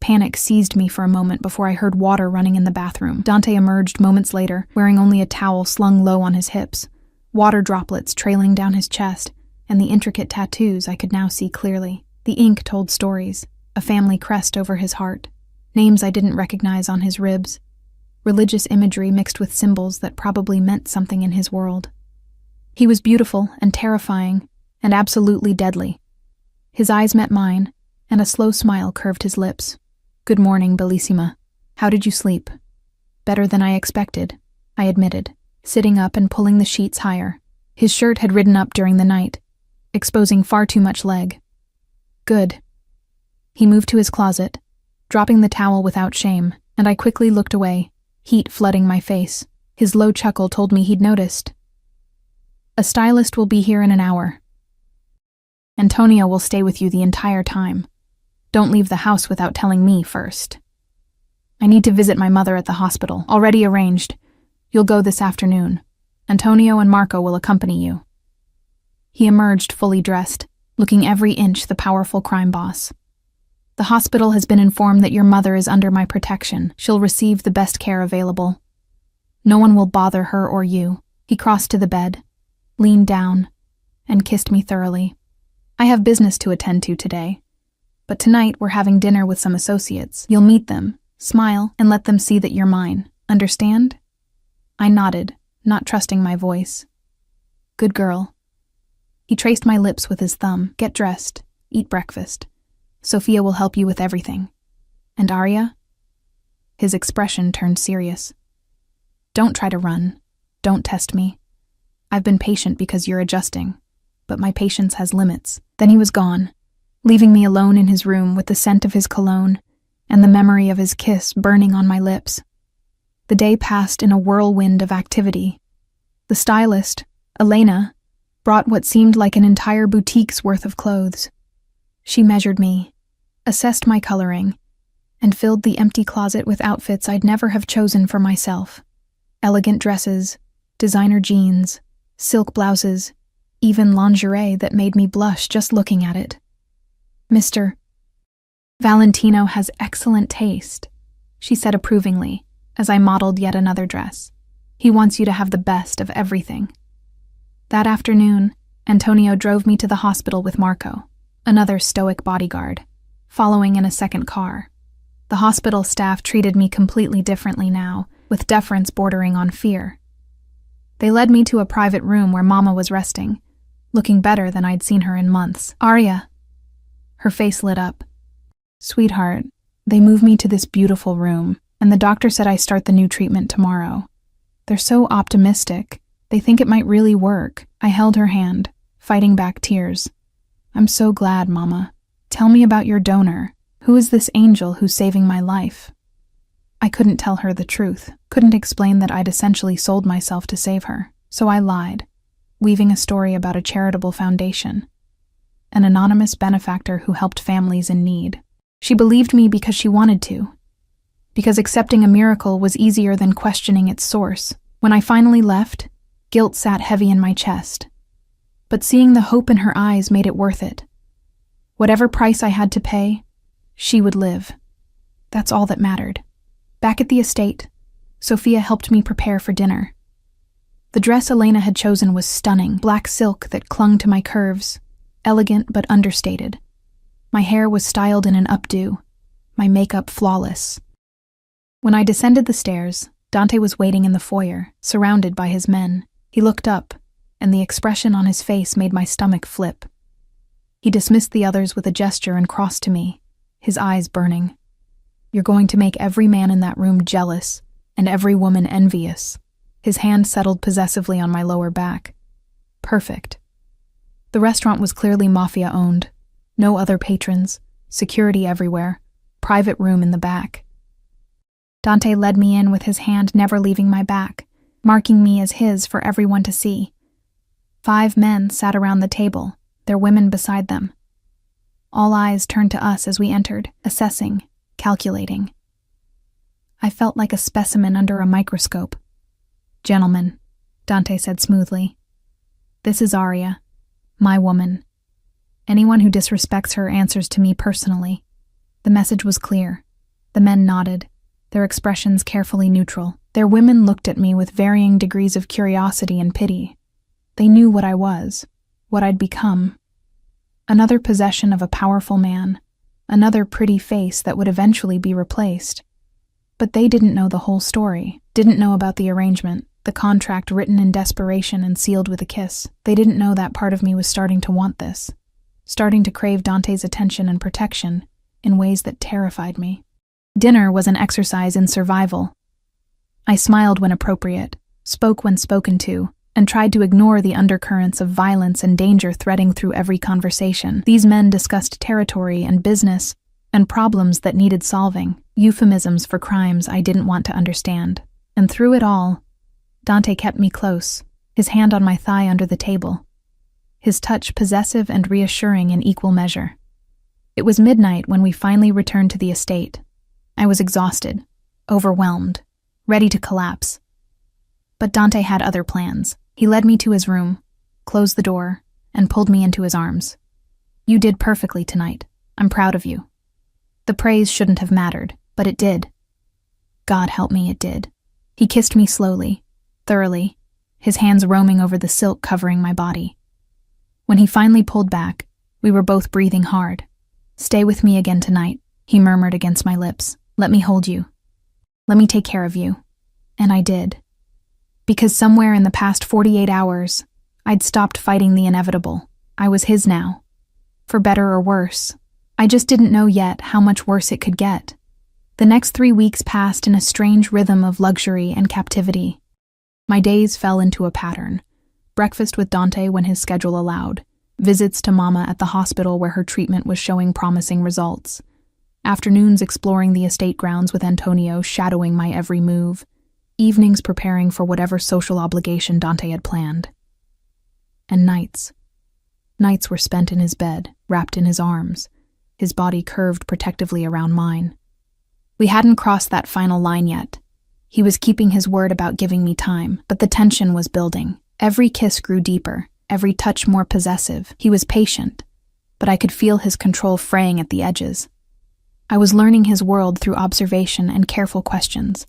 Panic seized me for a moment before I heard water running in the bathroom. Dante emerged moments later, wearing only a towel slung low on his hips, water droplets trailing down his chest, and the intricate tattoos I could now see clearly. The ink told stories, a family crest over his heart, names I didn't recognize on his ribs, religious imagery mixed with symbols that probably meant something in his world. He was beautiful and terrifying and absolutely deadly. His eyes met mine, and a slow smile curved his lips. "Good morning, Bellissima. How did you sleep?" "Better than I expected," I admitted, sitting up and pulling the sheets higher. His shirt had ridden up during the night, exposing far too much leg. "Good." He moved to his closet, dropping the towel without shame, and I quickly looked away, heat flooding my face. His low chuckle told me he'd noticed. "A stylist will be here in an hour. Antonio will stay with you the entire time. Don't leave the house without telling me first. I need to visit my mother at the hospital. Already arranged. You'll go this afternoon. Antonio and Marco will accompany you." He emerged fully dressed, looking every inch the powerful crime boss. "The hospital has been informed that your mother is under my protection. She'll receive the best care available. No one will bother her or you." He crossed to the bed, leaned down, and kissed me thoroughly. "I have business to attend to today, but tonight we're having dinner with some associates. You'll meet them, smile, and let them see that you're mine. Understand?" I nodded, not trusting my voice. "Good girl." He traced my lips with his thumb. "Get dressed, eat breakfast. Sophia will help you with everything. And Arya?" His expression turned serious. "Don't try to run. Don't test me. I've been patient because you're adjusting, but my patience has limits." Then he was gone, leaving me alone in his room with the scent of his cologne and the memory of his kiss burning on my lips. The day passed in a whirlwind of activity. The stylist, Elena, brought what seemed like an entire boutique's worth of clothes. She measured me, assessed my coloring, and filled the empty closet with outfits I'd never have chosen for myself. Elegant dresses, designer jeans, silk blouses, even lingerie that made me blush just looking at it. "Mr. Valentino has excellent taste," she said approvingly, as I modeled yet another dress. "He wants you to have the best of everything." That afternoon, Antonio drove me to the hospital with Marco, another stoic bodyguard, following in a second car. The hospital staff treated me completely differently now, with deference bordering on fear. They led me to a private room where Mama was resting, looking better than I'd seen her in months. "Arya." Her face lit up. "Sweetheart, they moved me to this beautiful room, and the doctor said I start the new treatment tomorrow. They're so optimistic. They think it might really work." I held her hand, fighting back tears. "I'm so glad, Mama. Tell me about your donor. Who is this angel who's saving my life?" I couldn't tell her the truth, couldn't explain that I'd essentially sold myself to save her, so I lied, weaving a story about a charitable foundation, an anonymous benefactor who helped families in need. She believed me because she wanted to, because accepting a miracle was easier than questioning its source. When I finally left, guilt sat heavy in my chest, but seeing the hope in her eyes made it worth it. Whatever price I had to pay, she would live. That's all that mattered. Back at the estate, Sophia helped me prepare for dinner. The dress Elena had chosen was stunning, black silk that clung to my curves, elegant but understated. My hair was styled in an updo, my makeup flawless. When I descended the stairs, Dante was waiting in the foyer, surrounded by his men. He looked up, and the expression on his face made my stomach flip. He dismissed the others with a gesture and crossed to me, his eyes burning. "You're going to make every man in that room jealous, and every woman envious." His hand settled possessively on my lower back. Perfect. The restaurant was clearly Mafia-owned. No other patrons, security everywhere, private room in the back. Dante led me in with his hand never leaving my back, marking me as his for everyone to see. 5 men sat around the table, their women beside them. All eyes turned to us as we entered, assessing, calculating. I felt like a specimen under a microscope. "Gentlemen," Dante said smoothly, "this is Arya, my woman. Anyone who disrespects her answers to me personally." The message was clear. The men nodded, their expressions carefully neutral. Their women looked at me with varying degrees of curiosity and pity. They knew what I was, what I'd become. Another possession of a powerful man, another pretty face that would eventually be replaced. But they didn't know the whole story, didn't know about the arrangement, the contract written in desperation and sealed with a kiss. They didn't know that part of me was starting to want this, starting to crave Dante's attention and protection in ways that terrified me. Dinner was an exercise in survival. I smiled when appropriate, spoke when spoken to, and tried to ignore the undercurrents of violence and danger threading through every conversation. These men discussed territory and business and problems that needed solving, euphemisms for crimes I didn't want to understand. And through it all, Dante kept me close, his hand on my thigh under the table, his touch possessive and reassuring in equal measure. It was midnight when we finally returned to the estate. I was exhausted, overwhelmed, ready to collapse. But Dante had other plans. He led me to his room, closed the door, and pulled me into his arms. "You did perfectly tonight. I'm proud of you." The praise shouldn't have mattered, but it did. God help me, it did. He kissed me slowly, thoroughly, his hands roaming over the silk covering my body. When he finally pulled back, we were both breathing hard. "Stay with me again tonight," he murmured against my lips. "Let me hold you. Let me take care of you." And I did. Because somewhere in the past 48 hours, I'd stopped fighting the inevitable. I was his now. For better or worse. I just didn't know yet how much worse it could get. The next 3 weeks passed in a strange rhythm of luxury and captivity. My days fell into a pattern. Breakfast with Dante when his schedule allowed. Visits to Mama at the hospital where her treatment was showing promising results. Afternoons exploring the estate grounds with Antonio shadowing my every move. Evenings preparing for whatever social obligation Dante had planned. And nights. Nights were spent in his bed, wrapped in his arms, his body curved protectively around mine. We hadn't crossed that final line yet. He was keeping his word about giving me time, but the tension was building. Every kiss grew deeper, every touch more possessive. He was patient, but I could feel his control fraying at the edges. I was learning his world through observation and careful questions.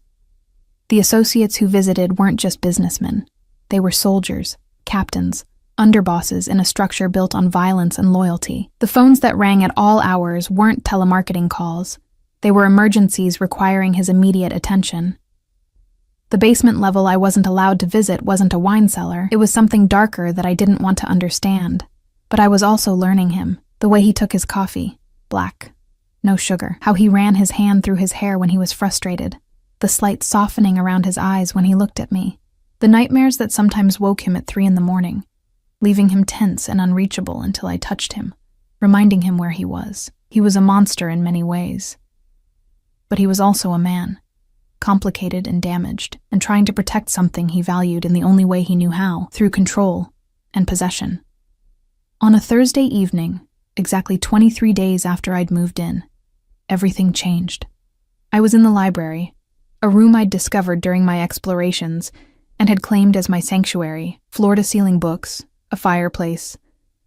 The associates who visited weren't just businessmen. They were soldiers, captains, underbosses in a structure built on violence and loyalty. The phones that rang at all hours weren't telemarketing calls. They were emergencies requiring his immediate attention. The basement level I wasn't allowed to visit wasn't a wine cellar. It was something darker that I didn't want to understand. But I was also learning him, the way he took his coffee, black, no sugar, how he ran his hand through his hair when he was frustrated, the slight softening around his eyes when he looked at me, the nightmares that sometimes woke him at 3 a.m, leaving him tense and unreachable until I touched him, reminding him where he was. He was a monster in many ways. But he was also a man, complicated and damaged, and trying to protect something he valued in the only way he knew how, through control and possession. On a Thursday evening, exactly 23 days after I'd moved in, everything changed. I was in the library, a room I'd discovered during my explorations and had claimed as my sanctuary, floor-to-ceiling books, a fireplace,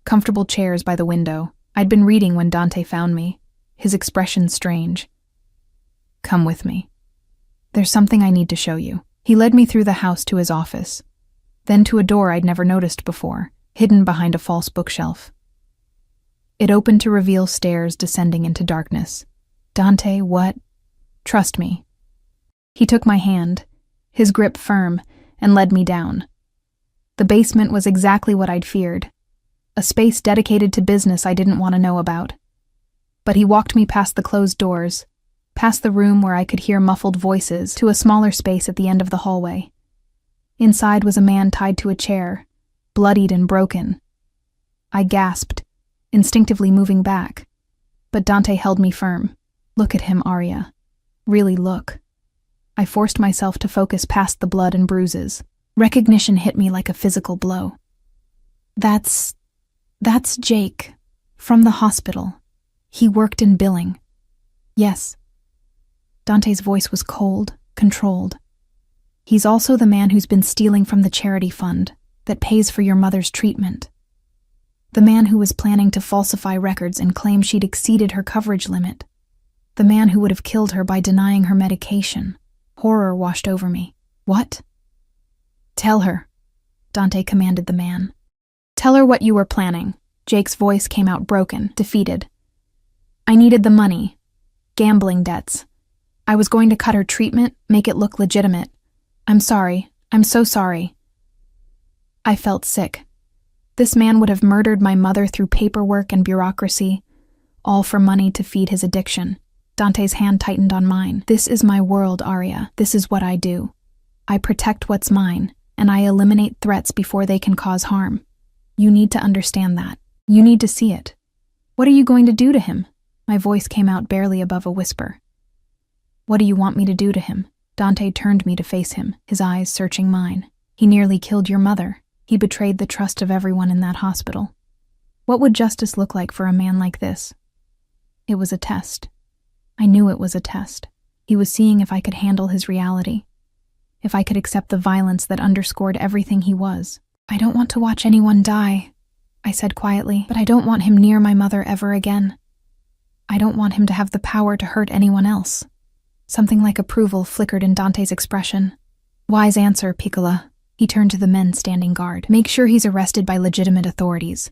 comfortable chairs by the window. I'd been reading when Dante found me, his expression strange. "Come with me. There's something I need to show you." He led me through the house to his office, then to a door I'd never noticed before, hidden behind a false bookshelf. It opened to reveal stairs descending into darkness. "Dante, what?" "Trust me." He took my hand, his grip firm, and led me down. The basement was exactly what I'd feared, a space dedicated to business I didn't want to know about. But he walked me past the closed doors, past the room where I could hear muffled voices, to a smaller space at the end of the hallway. Inside was a man tied to a chair, bloodied and broken. I gasped, instinctively moving back, but Dante held me firm. Look at him, Arya. Really look. I forced myself to focus past the blood and bruises. Recognition hit me like a physical blow. That's Jake, from the hospital. He worked in billing. Yes. Dante's voice was cold, controlled. He's also the man who's been stealing from the charity fund that pays for your mother's treatment. The man who was planning to falsify records and claim she'd exceeded her coverage limit. The man who would have killed her by denying her medication. Horror washed over me. What? Tell her, Dante commanded the man. Tell her what you were planning. Jake's voice came out broken, defeated. I needed the money. Gambling debts. I was going to cut her treatment, make it look legitimate. I'm sorry. I'm so sorry. I felt sick. This man would have murdered my mother through paperwork and bureaucracy, all for money to feed his addiction. Dante's hand tightened on mine. This is my world, Arya. This is what I do. I protect what's mine, and I eliminate threats before they can cause harm. You need to understand that. You need to see it. What are you going to do to him? My voice came out barely above a whisper. What do you want me to do to him? Dante turned me to face him, his eyes searching mine. He nearly killed your mother. He betrayed the trust of everyone in that hospital. What would justice look like for a man like this? It was a test. I knew it was a test. He was seeing if I could handle his reality, if I could accept the violence that underscored everything he was. I don't want to watch anyone die, I said quietly, but I don't want him near my mother ever again. I don't want him to have the power to hurt anyone else. Something like approval flickered in Dante's expression. Wise answer, Piccola. He turned to the men standing guard. Make sure he's arrested by legitimate authorities.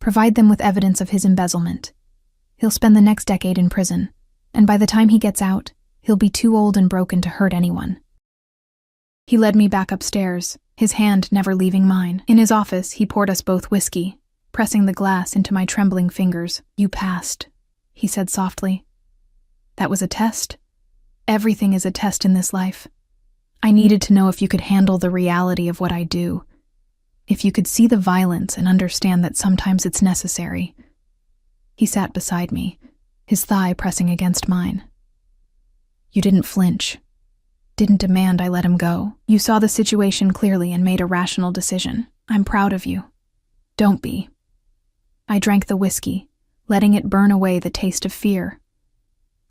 Provide them with evidence of his embezzlement. He'll spend the next decade in prison, and by the time he gets out, he'll be too old and broken to hurt anyone. He led me back upstairs, his hand never leaving mine. In his office, he poured us both whiskey, pressing the glass into my trembling fingers. You passed, he said softly. That was a test. Everything is a test in this life. I needed to know if you could handle the reality of what I do, if you could see the violence and understand that sometimes it's necessary. He sat beside me, his thigh pressing against mine. You didn't flinch, didn't demand I let him go. You saw the situation clearly and made a rational decision. I'm proud of you. Don't be. I drank the whiskey, letting it burn away the taste of fear.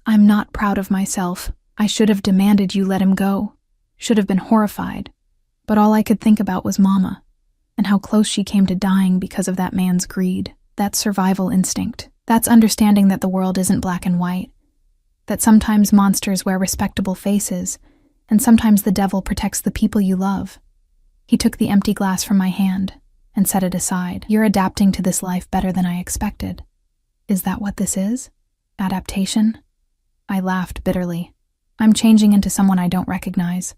I'm not proud of myself. I should have demanded you let him go, should have been horrified, but all I could think about was Mama, and how close she came to dying because of that man's greed. That's survival instinct. That's understanding that the world isn't black and white, that sometimes monsters wear respectable faces, and sometimes the devil protects the people you love. He took the empty glass from my hand and set it aside. You're adapting to this life better than I expected. Is that what this is? Adaptation? I laughed bitterly. I'm changing into someone I don't recognize.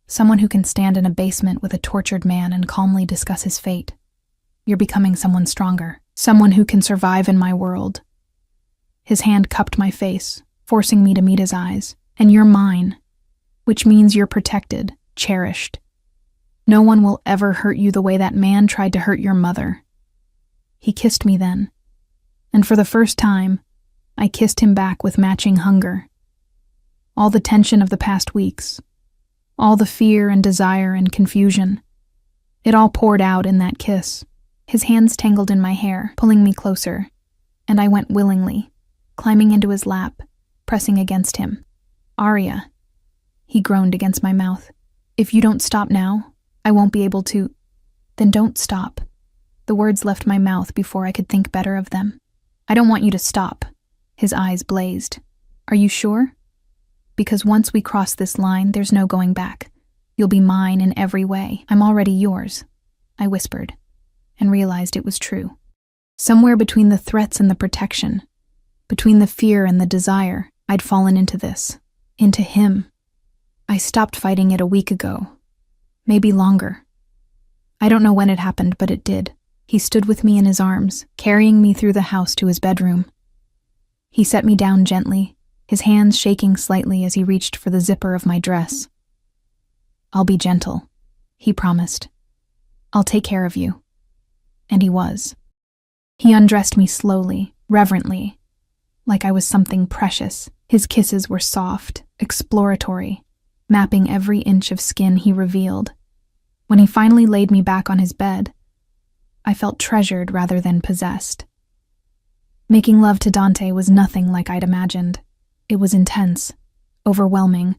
Someone who can stand in a basement with a tortured man and calmly discuss his fate. You're becoming someone stronger, someone who can survive in my world. His hand cupped my face, forcing me to meet his eyes. And you're mine, which means you're protected, cherished. No one will ever hurt you the way that man tried to hurt your mother. He kissed me then, and for the first time, I kissed him back with matching hunger. All the tension of the past weeks, all the fear and desire and confusion, it all poured out in that kiss. His hands tangled in my hair, pulling me closer, and I went willingly, climbing into his lap, pressing against him. Arya, he groaned against my mouth. If you don't stop now, I won't be able to. Then don't stop. The words left my mouth before I could think better of them. I don't want you to stop. His eyes blazed. Are you sure? Because once we cross this line, there's no going back. You'll be mine in every way. I'm already yours, I whispered, and realized it was true. Somewhere between the threats and the protection, between the fear and the desire, I'd fallen into this, into him. I stopped fighting it a week ago, maybe longer. I don't know when it happened, but it did. He stood with me in his arms, carrying me through the house to his bedroom. He set me down gently, his hands shaking slightly as he reached for the zipper of my dress. I'll be gentle, he promised. "I'll take care of you." And he was. He undressed me slowly, reverently, like I was something precious. His kisses were soft, exploratory, mapping every inch of skin he revealed. When he finally laid me back on his bed, I felt treasured rather than possessed. Making love to Dante was nothing like I'd imagined. It was intense, overwhelming,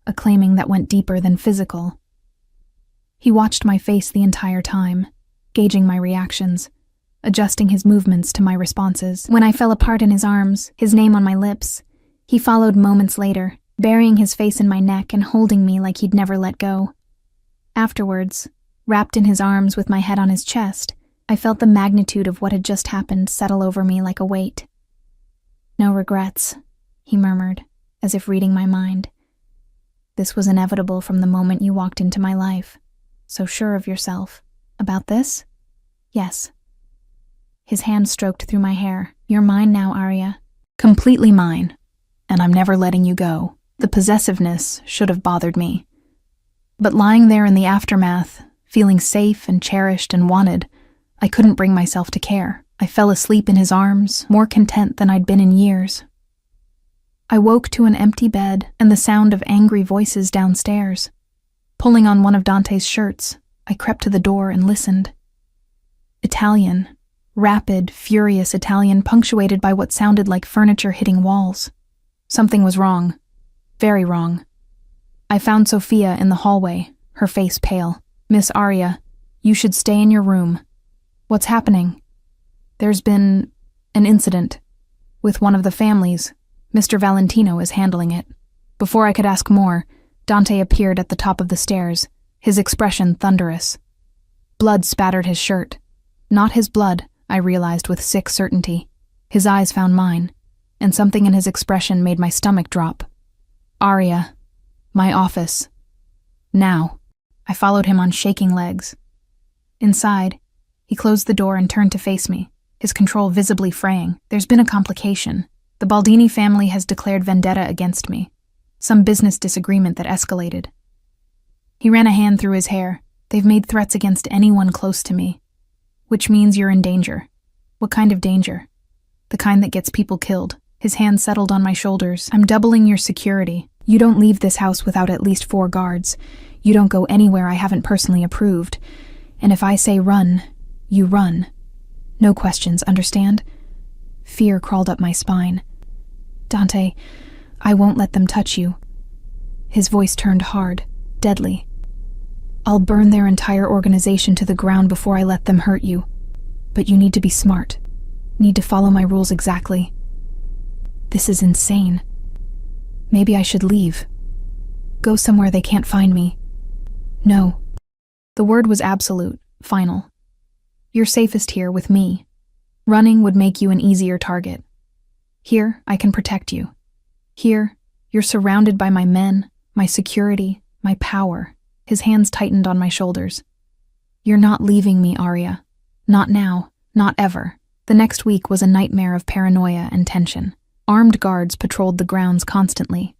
a claiming that went deeper than physical. He watched my face the entire time, gauging my reactions, adjusting his movements to my responses. When I fell apart in his arms, his name on my lips, he followed moments later, burying his face in my neck and holding me like he'd never let go. Afterwards, wrapped in his arms with my head on his chest, I felt the magnitude of what had just happened settle over me like a weight. "No regrets," he murmured, as if reading my mind. "This was inevitable from the moment you walked into my life. So sure of yourself. About this?" "Yes." His hand stroked through my hair. "You're mine now, Arya." "Completely mine. And I'm never letting you go." The possessiveness should have bothered me. But lying there in the aftermath, feeling safe and cherished and wanted, I couldn't bring myself to care. I fell asleep in his arms, more content than I'd been in years. I woke to an empty bed and the sound of angry voices downstairs. Pulling on one of Dante's shirts, I crept to the door and listened. Italian, rapid, furious Italian, punctuated by what sounded like furniture hitting walls. Something was wrong. Very wrong. I found Sophia in the hallway, her face pale. "Miss Arya, you should stay in your room." "What's happening?" "There's been an incident with one of the families. Mr. Valentino is handling it." Before I could ask more, Dante appeared at the top of the stairs, his expression thunderous. Blood spattered his shirt. Not his blood, I realized with sick certainty. His eyes found mine, and something in his expression made my stomach drop. "Arya, my office. Now." I followed him on shaking legs. Inside, he closed the door and turned to face me, his control visibly fraying. "There's been a complication. The Baldini family has declared vendetta against me. Some business disagreement that escalated." He ran a hand through his hair. "They've made threats against anyone close to me. Which means you're in danger." "What kind of danger?" "The kind that gets people killed." His hand settled on my shoulders. "I'm doubling your security. You don't leave this house without at least 4 guards. You don't go anywhere I haven't personally approved. And if I say run, you run. No questions, understand?" Fear crawled up my spine. "Dante, I won't let them touch you." His voice turned hard, deadly. "I'll burn their entire organization to the ground before I let them hurt you. But you need to be smart. Need to follow my rules exactly." This is insane. Maybe I should leave. Go somewhere they can't find me. No. The word was absolute, final. You're safest here with me. Running would make you an easier target. Here, I can protect you. Here, you're surrounded by my men, my security, my power. His hands tightened on my shoulders. "You're not leaving me, Arya. Not now, not ever." The next week was a nightmare of paranoia and tension. Armed guards patrolled the grounds constantly.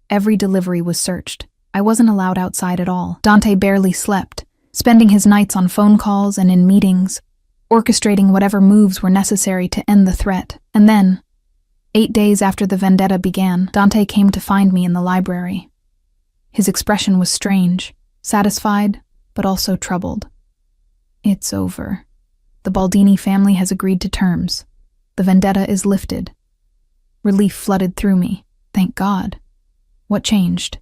Every delivery was searched. I wasn't allowed outside at all. Dante barely slept, spending his nights on phone calls and in meetings, orchestrating whatever moves were necessary to end the threat. And then, 8 days after the vendetta began, Dante came to find me in the library. His expression was strange, satisfied, but also troubled. "It's over. The Baldini family has agreed to terms. The vendetta is lifted." Relief flooded through me. Thank God. What changed?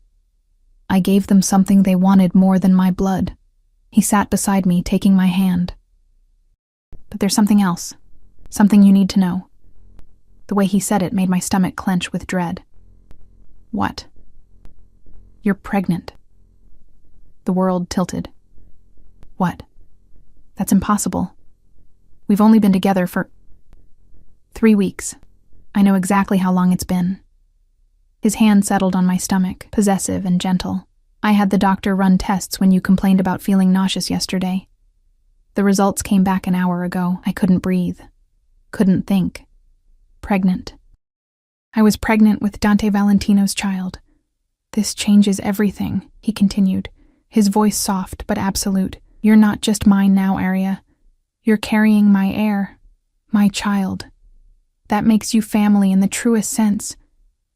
I gave them something they wanted more than my blood. He sat beside me, taking my hand. "But there's something else. Something you need to know." The way he said it made my stomach clench with dread. "What?" "You're pregnant." The world tilted. "What?" "That's impossible. We've only been together for 3 weeks. I know exactly how long it's been." His hand settled on my stomach, possessive and gentle. "I had the doctor run tests when you complained about feeling nauseous yesterday. The results came back an hour ago. I couldn't breathe. Couldn't think. Pregnant. I was pregnant with Dante Valentino's child. This changes everything," he continued, his voice soft but absolute. "You're not just mine now, Arya. You're carrying my heir, my child. That makes you family in the truest sense.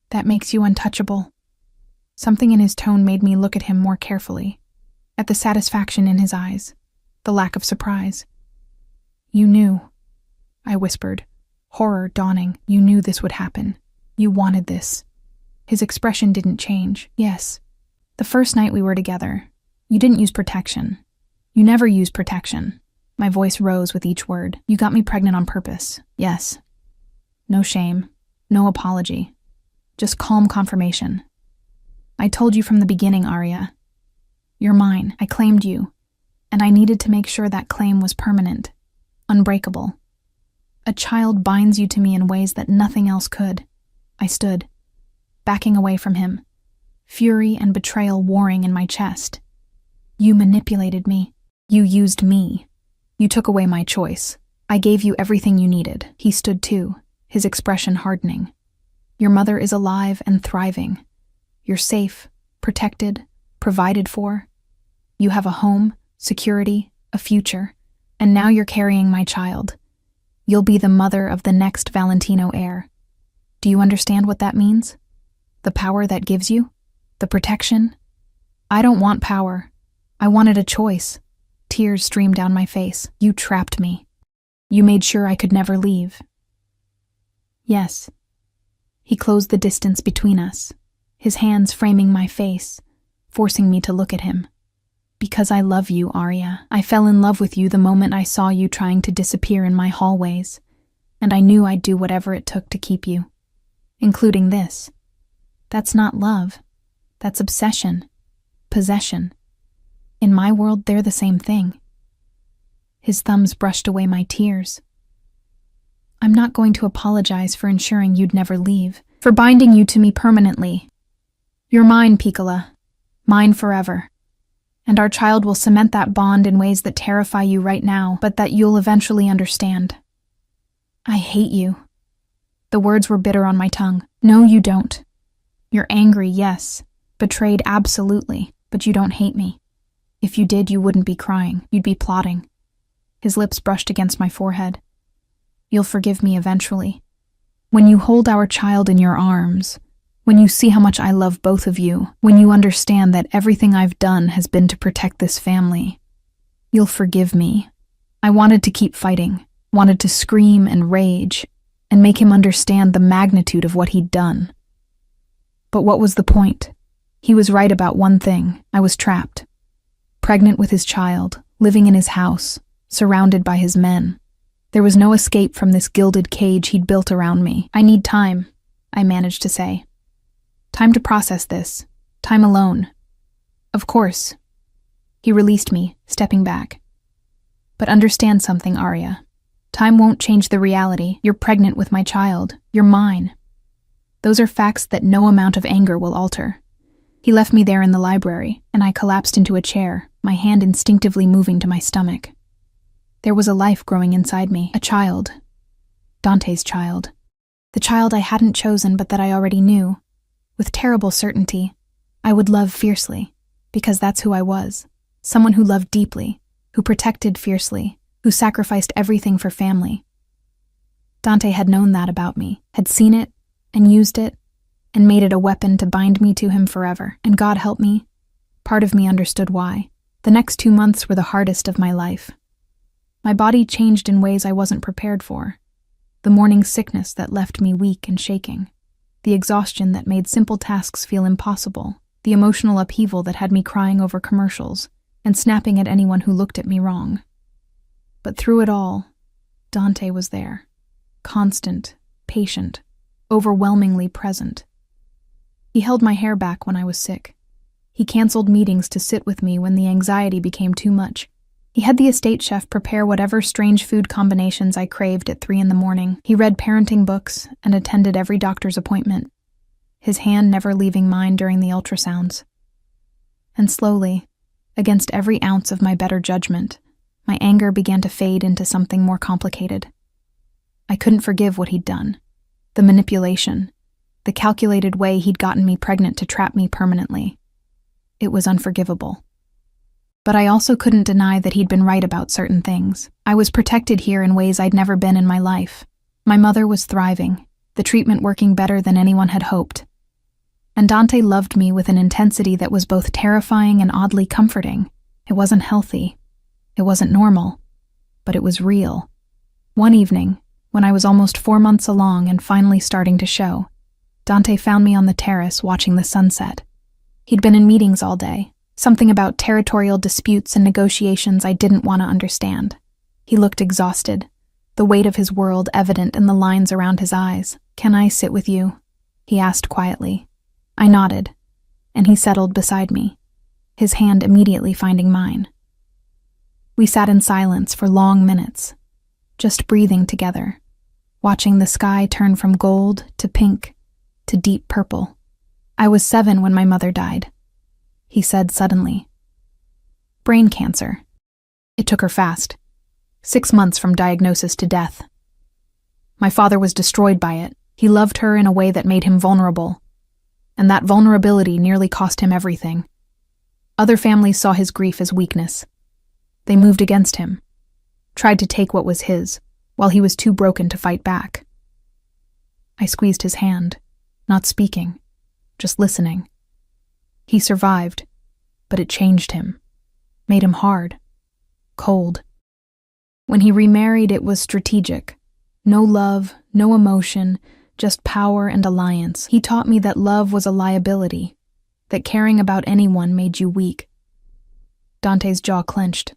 That makes you untouchable." Something in his tone made me look at him more carefully, at the satisfaction in his eyes, the lack of surprise. "You knew," I whispered, horror dawning. "You knew this would happen. You wanted this." His expression didn't change. "Yes. The first night we were together, you didn't use protection. You never use protection." My voice rose with each word. "You got me pregnant on purpose. Yes. No shame, no apology, just calm confirmation. I told you from the beginning, Arya. You're mine. I claimed you, and I needed to make sure that claim was permanent, unbreakable. A child binds you to me in ways that nothing else could." I stood, backing away from him, fury and betrayal warring in my chest. "You manipulated me. You used me. You took away my choice. I gave you everything you needed." He stood too, his expression hardening. "Your mother is alive and thriving. You're safe, protected, provided for. You have a home, security, a future, and now you're carrying my child. You'll be the mother of the next Valentino heir. Do you understand what that means? The power that gives you? The protection? I don't want power. I wanted a choice." Tears streamed down my face. "You trapped me. You made sure I could never leave." "Yes." He closed the distance between us, his hands framing my face, forcing me to look at him. "Because I love you, Arya. I fell in love with you the moment I saw you trying to disappear in my hallways, and I knew I'd do whatever it took to keep you, including this. That's not love. That's obsession, possession. In my world, they're the same thing." His thumbs brushed away my tears. "I'm not going to apologize for ensuring you'd never leave, for binding you to me permanently. You're mine, Piccola. Mine forever. And our child will cement that bond in ways that terrify you right now, but that you'll eventually understand. I hate you." The words were bitter on my tongue. "No, you don't. You're angry, yes. Betrayed, absolutely. But you don't hate me. If you did, you wouldn't be crying. You'd be plotting." His lips brushed against my forehead. "You'll forgive me eventually. When you hold our child in your arms, when you see how much I love both of you, when you understand that everything I've done has been to protect this family, you'll forgive me." I wanted to keep fighting, wanted to scream and rage, and make him understand the magnitude of what he'd done. But what was the point? He was right about one thing. I was trapped. Pregnant with his child, living in his house, surrounded by his men. There was no escape from this gilded cage he'd built around me. "I need time," I managed to say. "Time to process this. Time alone." "Of course." He released me, stepping back. "But understand something, Arya. Time won't change the reality. You're pregnant with my child. You're mine. Those are facts that no amount of anger will alter." He left me there in the library, and I collapsed into a chair, my hand instinctively moving to my stomach. There was a life growing inside me, a child. Dante's child. The child I hadn't chosen but that I already knew. With terrible certainty, I would love fiercely, because that's who I was. Someone who loved deeply, who protected fiercely, who sacrificed everything for family. Dante had known that about me, had seen it, and used it, and made it a weapon to bind me to him forever. And God help me, part of me understood why. The next 2 months were the hardest of my life. My body changed in ways I wasn't prepared for. The morning sickness that left me weak and shaking. The exhaustion that made simple tasks feel impossible. The emotional upheaval that had me crying over commercials and snapping at anyone who looked at me wrong. But through it all, Dante was there. Constant, patient, overwhelmingly present. He held my hair back when I was sick. He canceled meetings to sit with me when the anxiety became too much. He had the estate chef prepare whatever strange food combinations I craved at 3 a.m. He read parenting books and attended every doctor's appointment, his hand never leaving mine during the ultrasounds. And slowly, against every ounce of my better judgment, my anger began to fade into something more complicated. I couldn't forgive what he'd done. The manipulation, the calculated way he'd gotten me pregnant to trap me permanently. It was unforgivable. But I also couldn't deny that he'd been right about certain things. I was protected here in ways I'd never been in my life. My mother was thriving, the treatment working better than anyone had hoped. And Dante loved me with an intensity that was both terrifying and oddly comforting. It wasn't healthy. It wasn't normal. But it was real. One evening, when I was almost 4 months along and finally starting to show, Dante found me on the terrace watching the sunset. He'd been in meetings all day, something about territorial disputes and negotiations I didn't want to understand. He looked exhausted, the weight of his world evident in the lines around his eyes. "Can I sit with you?" he asked quietly. I nodded, and he settled beside me, his hand immediately finding mine. We sat in silence for long minutes, just breathing together, watching the sky turn from gold to pink to deep purple. "I was 7 when my mother died," he said suddenly. "Brain cancer. It took her fast. 6 months from diagnosis to death. My father was destroyed by it. He loved her in a way that made him vulnerable, and that vulnerability nearly cost him everything. Other families saw his grief as weakness. They moved against him, tried to take what was his, while he was too broken to fight back." I squeezed his hand, not speaking, just listening. He survived, but it changed him, made him hard, cold. When he remarried, it was strategic. No love, no emotion, just power and alliance. He taught me that love was a liability, that caring about anyone made you weak. Dante's jaw clenched.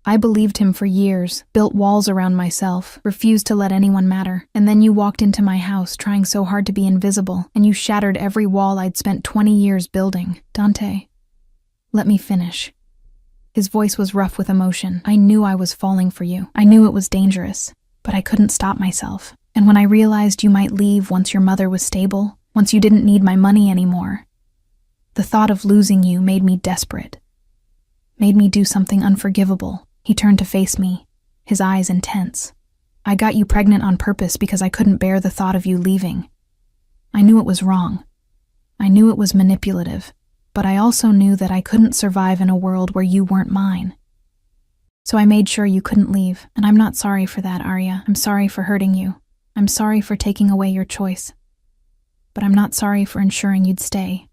I believed him for years, built walls around myself, refused to let anyone matter. And then you walked into my house trying so hard to be invisible, and you shattered every wall I'd spent 20 years building. Dante, let me finish. His voice was rough with emotion. I knew I was falling for you. I knew it was dangerous, but I couldn't stop myself. And when I realized you might leave once your mother was stable, once you didn't need my money anymore, the thought of losing you made me desperate, made me do something unforgivable. He turned to face me, his eyes intense. "I got you pregnant on purpose because I couldn't bear the thought of you leaving. I knew it was wrong. I knew it was manipulative, but I also knew that I couldn't survive in a world where you weren't mine. So I made sure you couldn't leave, and I'm not sorry for that, Arya. I'm sorry for hurting you. I'm sorry for taking away your choice. But I'm not sorry for ensuring you'd stay."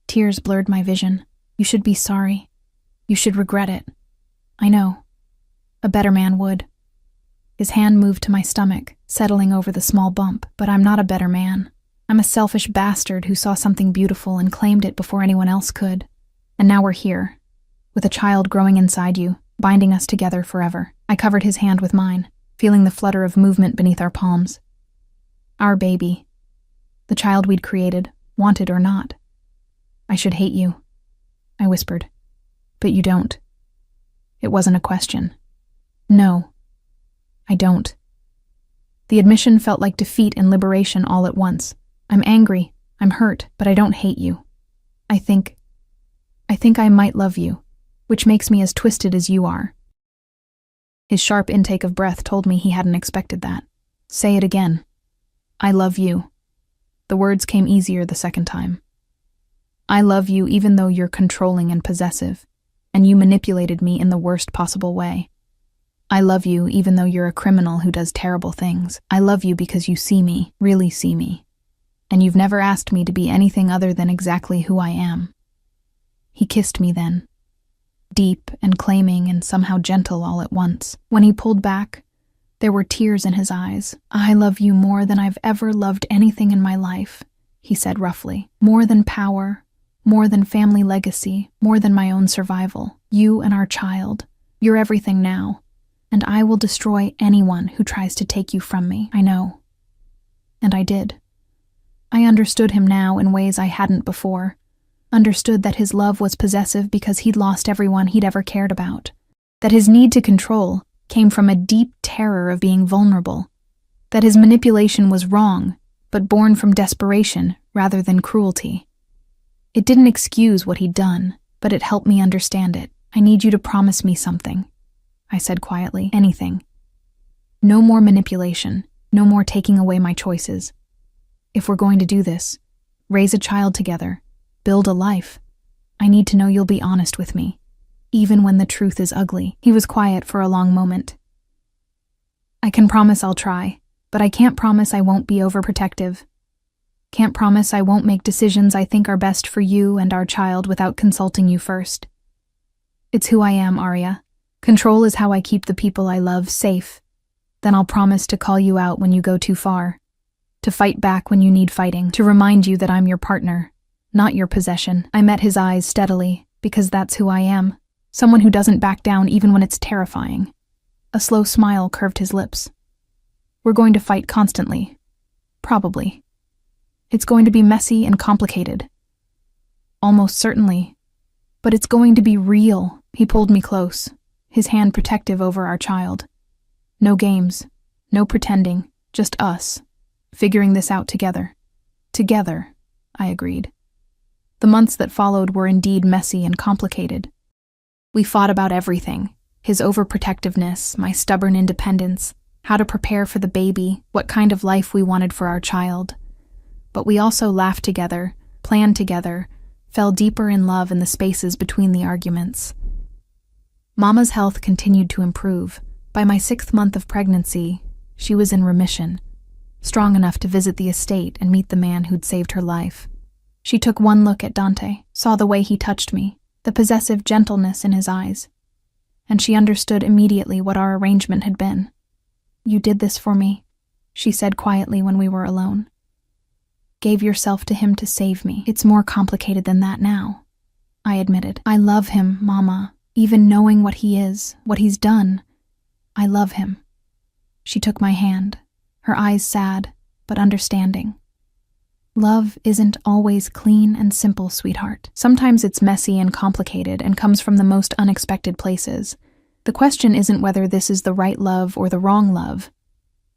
Tears blurred my vision. "You should be sorry. You should regret it." "I know. A better man would." His hand moved to my stomach, settling over the small bump. "But I'm not a better man. I'm a selfish bastard who saw something beautiful and claimed it before anyone else could. And now we're here, with a child growing inside you, binding us together forever." I covered his hand with mine, feeling the flutter of movement beneath our palms. Our baby. The child we'd created, wanted or not. "I should hate you," I whispered. "But you don't." It wasn't a question. "No, I don't." The admission felt like defeat and liberation all at once. "I'm angry, I'm hurt, but I don't hate you. I think I might love you, which makes me as twisted as you are." His sharp intake of breath told me he hadn't expected that. "Say it again." "I love you." The words came easier the second time. "I love you even though you're controlling and possessive, and you manipulated me in the worst possible way. I love you even though you're a criminal who does terrible things. I love you because you see me, really see me, and you've never asked me to be anything other than exactly who I am." He kissed me then, deep and claiming and somehow gentle all at once. When he pulled back, there were tears in his eyes. "I love you more than I've ever loved anything in my life," he said roughly. "More than power, more than family legacy, more than my own survival. You and our child. You're everything now, and I will destroy anyone who tries to take you from me. I know." And I did. I understood him now in ways I hadn't before. Understood that his love was possessive because he'd lost everyone he'd ever cared about. That his need to control came from a deep terror of being vulnerable. That his manipulation was wrong, but born from desperation rather than cruelty. It didn't excuse what he'd done, but it helped me understand it. "I need you to promise me something," I said quietly. "Anything. No more manipulation, no more taking away my choices. If we're going to do this, raise a child together, build a life, I need to know you'll be honest with me. even when the truth is ugly. He was quiet for a long moment. I can promise I'll try, but I can't promise I won't be overprotective. Can't promise I won't make decisions I think are best for you and our child without consulting you first. It's who I am, Arya. Control is how I keep the people I love safe. Then I'll promise to call you out when you go too far, to fight back when you need fighting, to remind you that I'm your partner, not your possession. I met his eyes steadily, because that's who I am. Someone who doesn't back down even when it's terrifying. A slow smile curved his lips. We're going to fight constantly. Probably. It's going to be messy and complicated. Almost certainly. But it's going to be real. He pulled me close, his hand protective over our child. No games, no pretending, just us, figuring this out together. Together, I agreed. The months that followed were indeed messy and complicated. We fought about everything. His overprotectiveness, my stubborn independence, how to prepare for the baby, what kind of life we wanted for our child. But we also laughed together, planned together, fell deeper in love in the spaces between the arguments. Mama's health continued to improve. By my 6th month of pregnancy, she was in remission, strong enough to visit the estate and meet the man who'd saved her life. She took one look at Dante, saw the way he touched me, the possessive gentleness in his eyes, and she understood immediately what our arrangement had been. You did this for me, she said quietly when we were alone. Gave yourself to him to save me. It's more complicated than that now, I admitted. I love him, Mama, even knowing what he is, what he's done. I love him. She took my hand, her eyes sad, but understanding. Love isn't always clean and simple, sweetheart. Sometimes it's messy and complicated and comes from the most unexpected places. The question isn't whether this is the right love or the wrong love.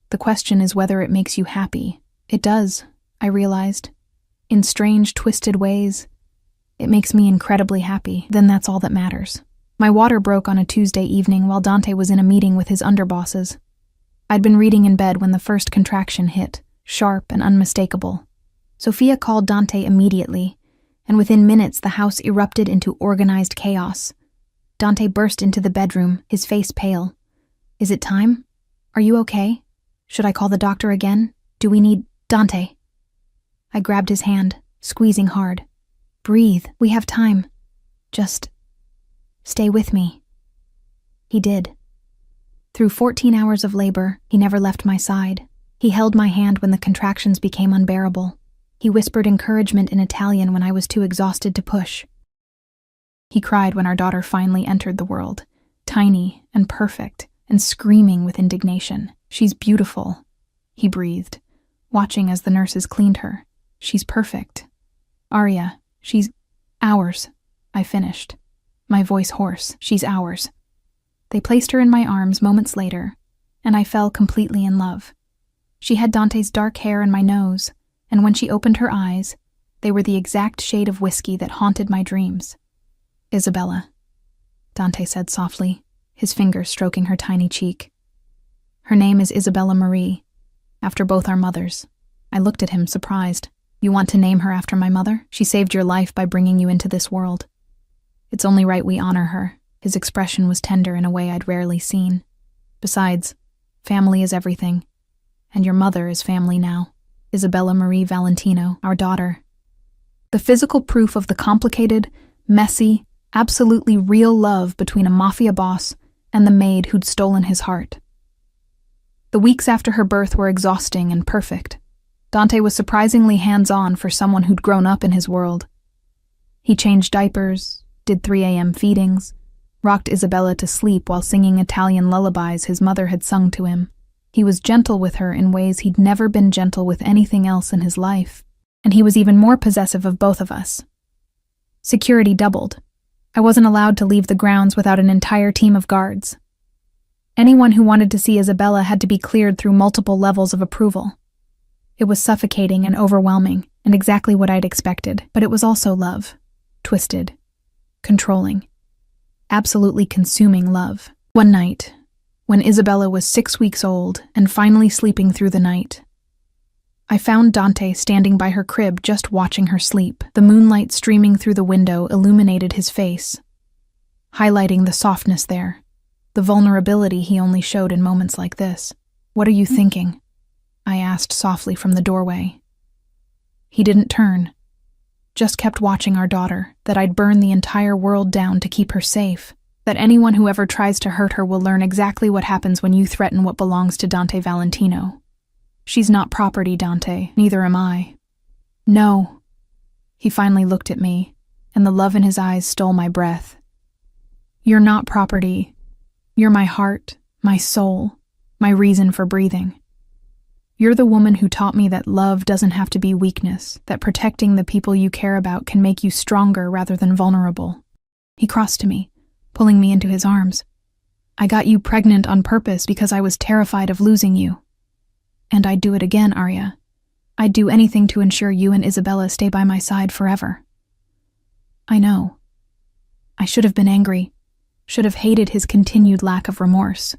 The question is whether it makes you happy. It does, I realized. In strange, twisted ways. It makes me incredibly happy. Then that's all that matters. My water broke on a Tuesday evening while Dante was in a meeting with his underbosses. I'd been reading in bed when the first contraction hit, sharp and unmistakable. Sophia called Dante immediately, and within minutes the house erupted into organized chaos. Dante burst into the bedroom, his face pale. Is it time? Are you okay? Should I call the doctor again? Do we need Dante? I grabbed his hand, squeezing hard. Breathe, we have time. Just stay with me. He did. Through 14 hours of labor, he never left my side. He held my hand when the contractions became unbearable. He whispered encouragement in Italian when I was too exhausted to push. He cried when our daughter finally entered the world, tiny and perfect and screaming with indignation. She's beautiful, he breathed, watching as the nurses cleaned her. She's perfect. Arya, she's ours, I finished, my voice hoarse. She's ours. They placed her in my arms moments later, and I fell completely in love. She had Dante's dark hair and my nose, and when she opened her eyes, they were the exact shade of whiskey that haunted my dreams. Isabella, Dante said softly, his fingers stroking her tiny cheek. Her name is Isabella Marie, after both our mothers. I looked at him, surprised. You want to name her after my mother? She saved your life by bringing you into this world. It's only right we honor her. His expression was tender in a way I'd rarely seen. Besides, family is everything, and your mother is family now. Isabella Marie Valentino, our daughter. The physical proof of the complicated, messy, absolutely real love between a mafia boss and the maid who'd stolen his heart. The weeks after her birth were exhausting and perfect. Dante was surprisingly hands-on for someone who'd grown up in his world. He changed diapers, did 3 a.m. feedings, rocked Isabella to sleep while singing Italian lullabies his mother had sung to him. He was gentle with her in ways he'd never been gentle with anything else in his life, and he was even more possessive of both of us. Security doubled. I wasn't allowed to leave the grounds without an entire team of guards. Anyone who wanted to see Isabella had to be cleared through multiple levels of approval. It was suffocating and overwhelming, and exactly what I'd expected, but it was also love. Twisted. Controlling. Absolutely consuming love. One night, when Isabella was 6 weeks old and finally sleeping through the night, I found Dante standing by her crib just watching her sleep. The moonlight streaming through the window illuminated his face. highlighting the softness there, the vulnerability he only showed in moments like this. "What are you thinking?" I asked softly from the doorway. He didn't turn, just kept watching our daughter, that I'd burn the entire world down to keep her safe, that anyone who ever tries to hurt her will learn exactly what happens when you threaten what belongs to Dante Valentino. "She's not property, Dante, neither am I." "No." He finally looked at me, and the love in his eyes stole my breath. "You're not property. You're my heart, my soul, my reason for breathing. You're the woman who taught me that love doesn't have to be weakness, that protecting the people you care about can make you stronger rather than vulnerable." He crossed to me, pulling me into his arms. "I got you pregnant on purpose because I was terrified of losing you. And I'd do it again, Arya. I'd do anything to ensure you and Isabella stay by my side forever." I know. I should have been angry, should have hated his continued lack of remorse,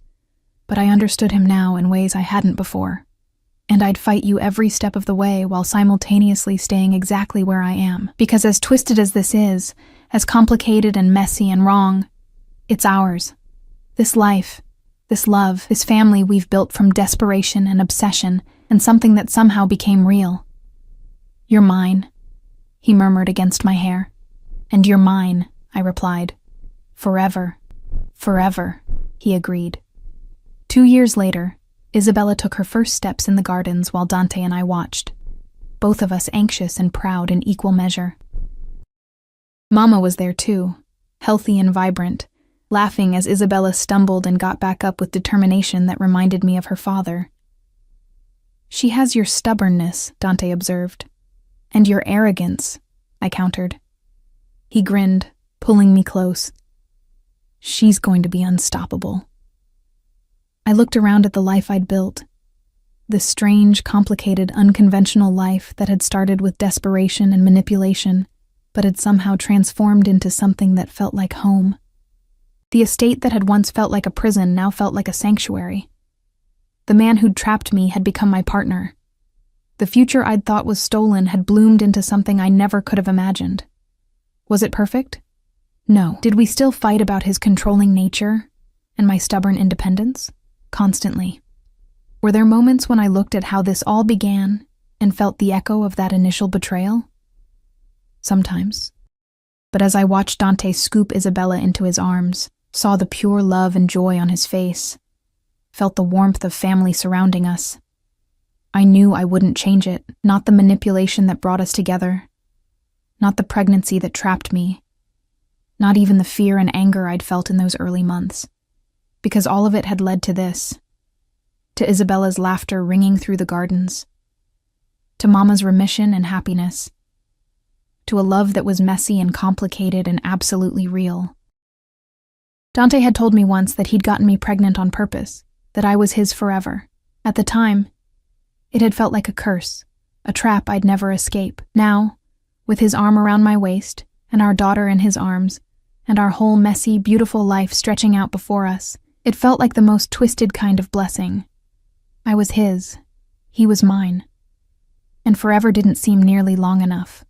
but I understood him now in ways I hadn't before. And I'd fight you every step of the way while simultaneously staying exactly where I am. Because as twisted as this is, as complicated and messy and wrong, it's ours. This life, this love, this family we've built from desperation and obsession and something that somehow became real. "You're mine," he murmured against my hair. "And you're mine," I replied. "Forever, forever," he agreed. 2 years later, Isabella took her first steps in the gardens while Dante and I watched, both of us anxious and proud in equal measure. Mama was there too, healthy and vibrant, laughing as Isabella stumbled and got back up with determination that reminded me of her father. "She has your stubbornness," Dante observed. "And your arrogance," I countered. He grinned, pulling me close. "She's going to be unstoppable." I looked around at the life I'd built, this strange, complicated, unconventional life that had started with desperation and manipulation, but had somehow transformed into something that felt like home. The estate that had once felt like a prison now felt like a sanctuary. The man who'd trapped me had become my partner. The future I'd thought was stolen had bloomed into something I never could have imagined. Was it perfect? No. Did we still fight about his controlling nature and my stubborn independence? Constantly. Were there moments when I looked at how this all began and felt the echo of that initial betrayal? Sometimes. But as I watched Dante scoop Isabella into his arms, saw the pure love and joy on his face, felt the warmth of family surrounding us, I knew I wouldn't change it, not the manipulation that brought us together, not the pregnancy that trapped me, not even the fear and anger I'd felt in those early months. Because all of it had led to this, to Isabella's laughter ringing through the gardens, to Mama's remission and happiness, to a love that was messy and complicated and absolutely real. Dante had told me once that he'd gotten me pregnant on purpose, that I was his forever. At the time, it had felt like a curse, a trap I'd never escape. Now, with his arm around my waist, and our daughter in his arms, and our whole messy, beautiful life stretching out before us, it felt like the most twisted kind of blessing. I was his. He was mine. And forever didn't seem nearly long enough.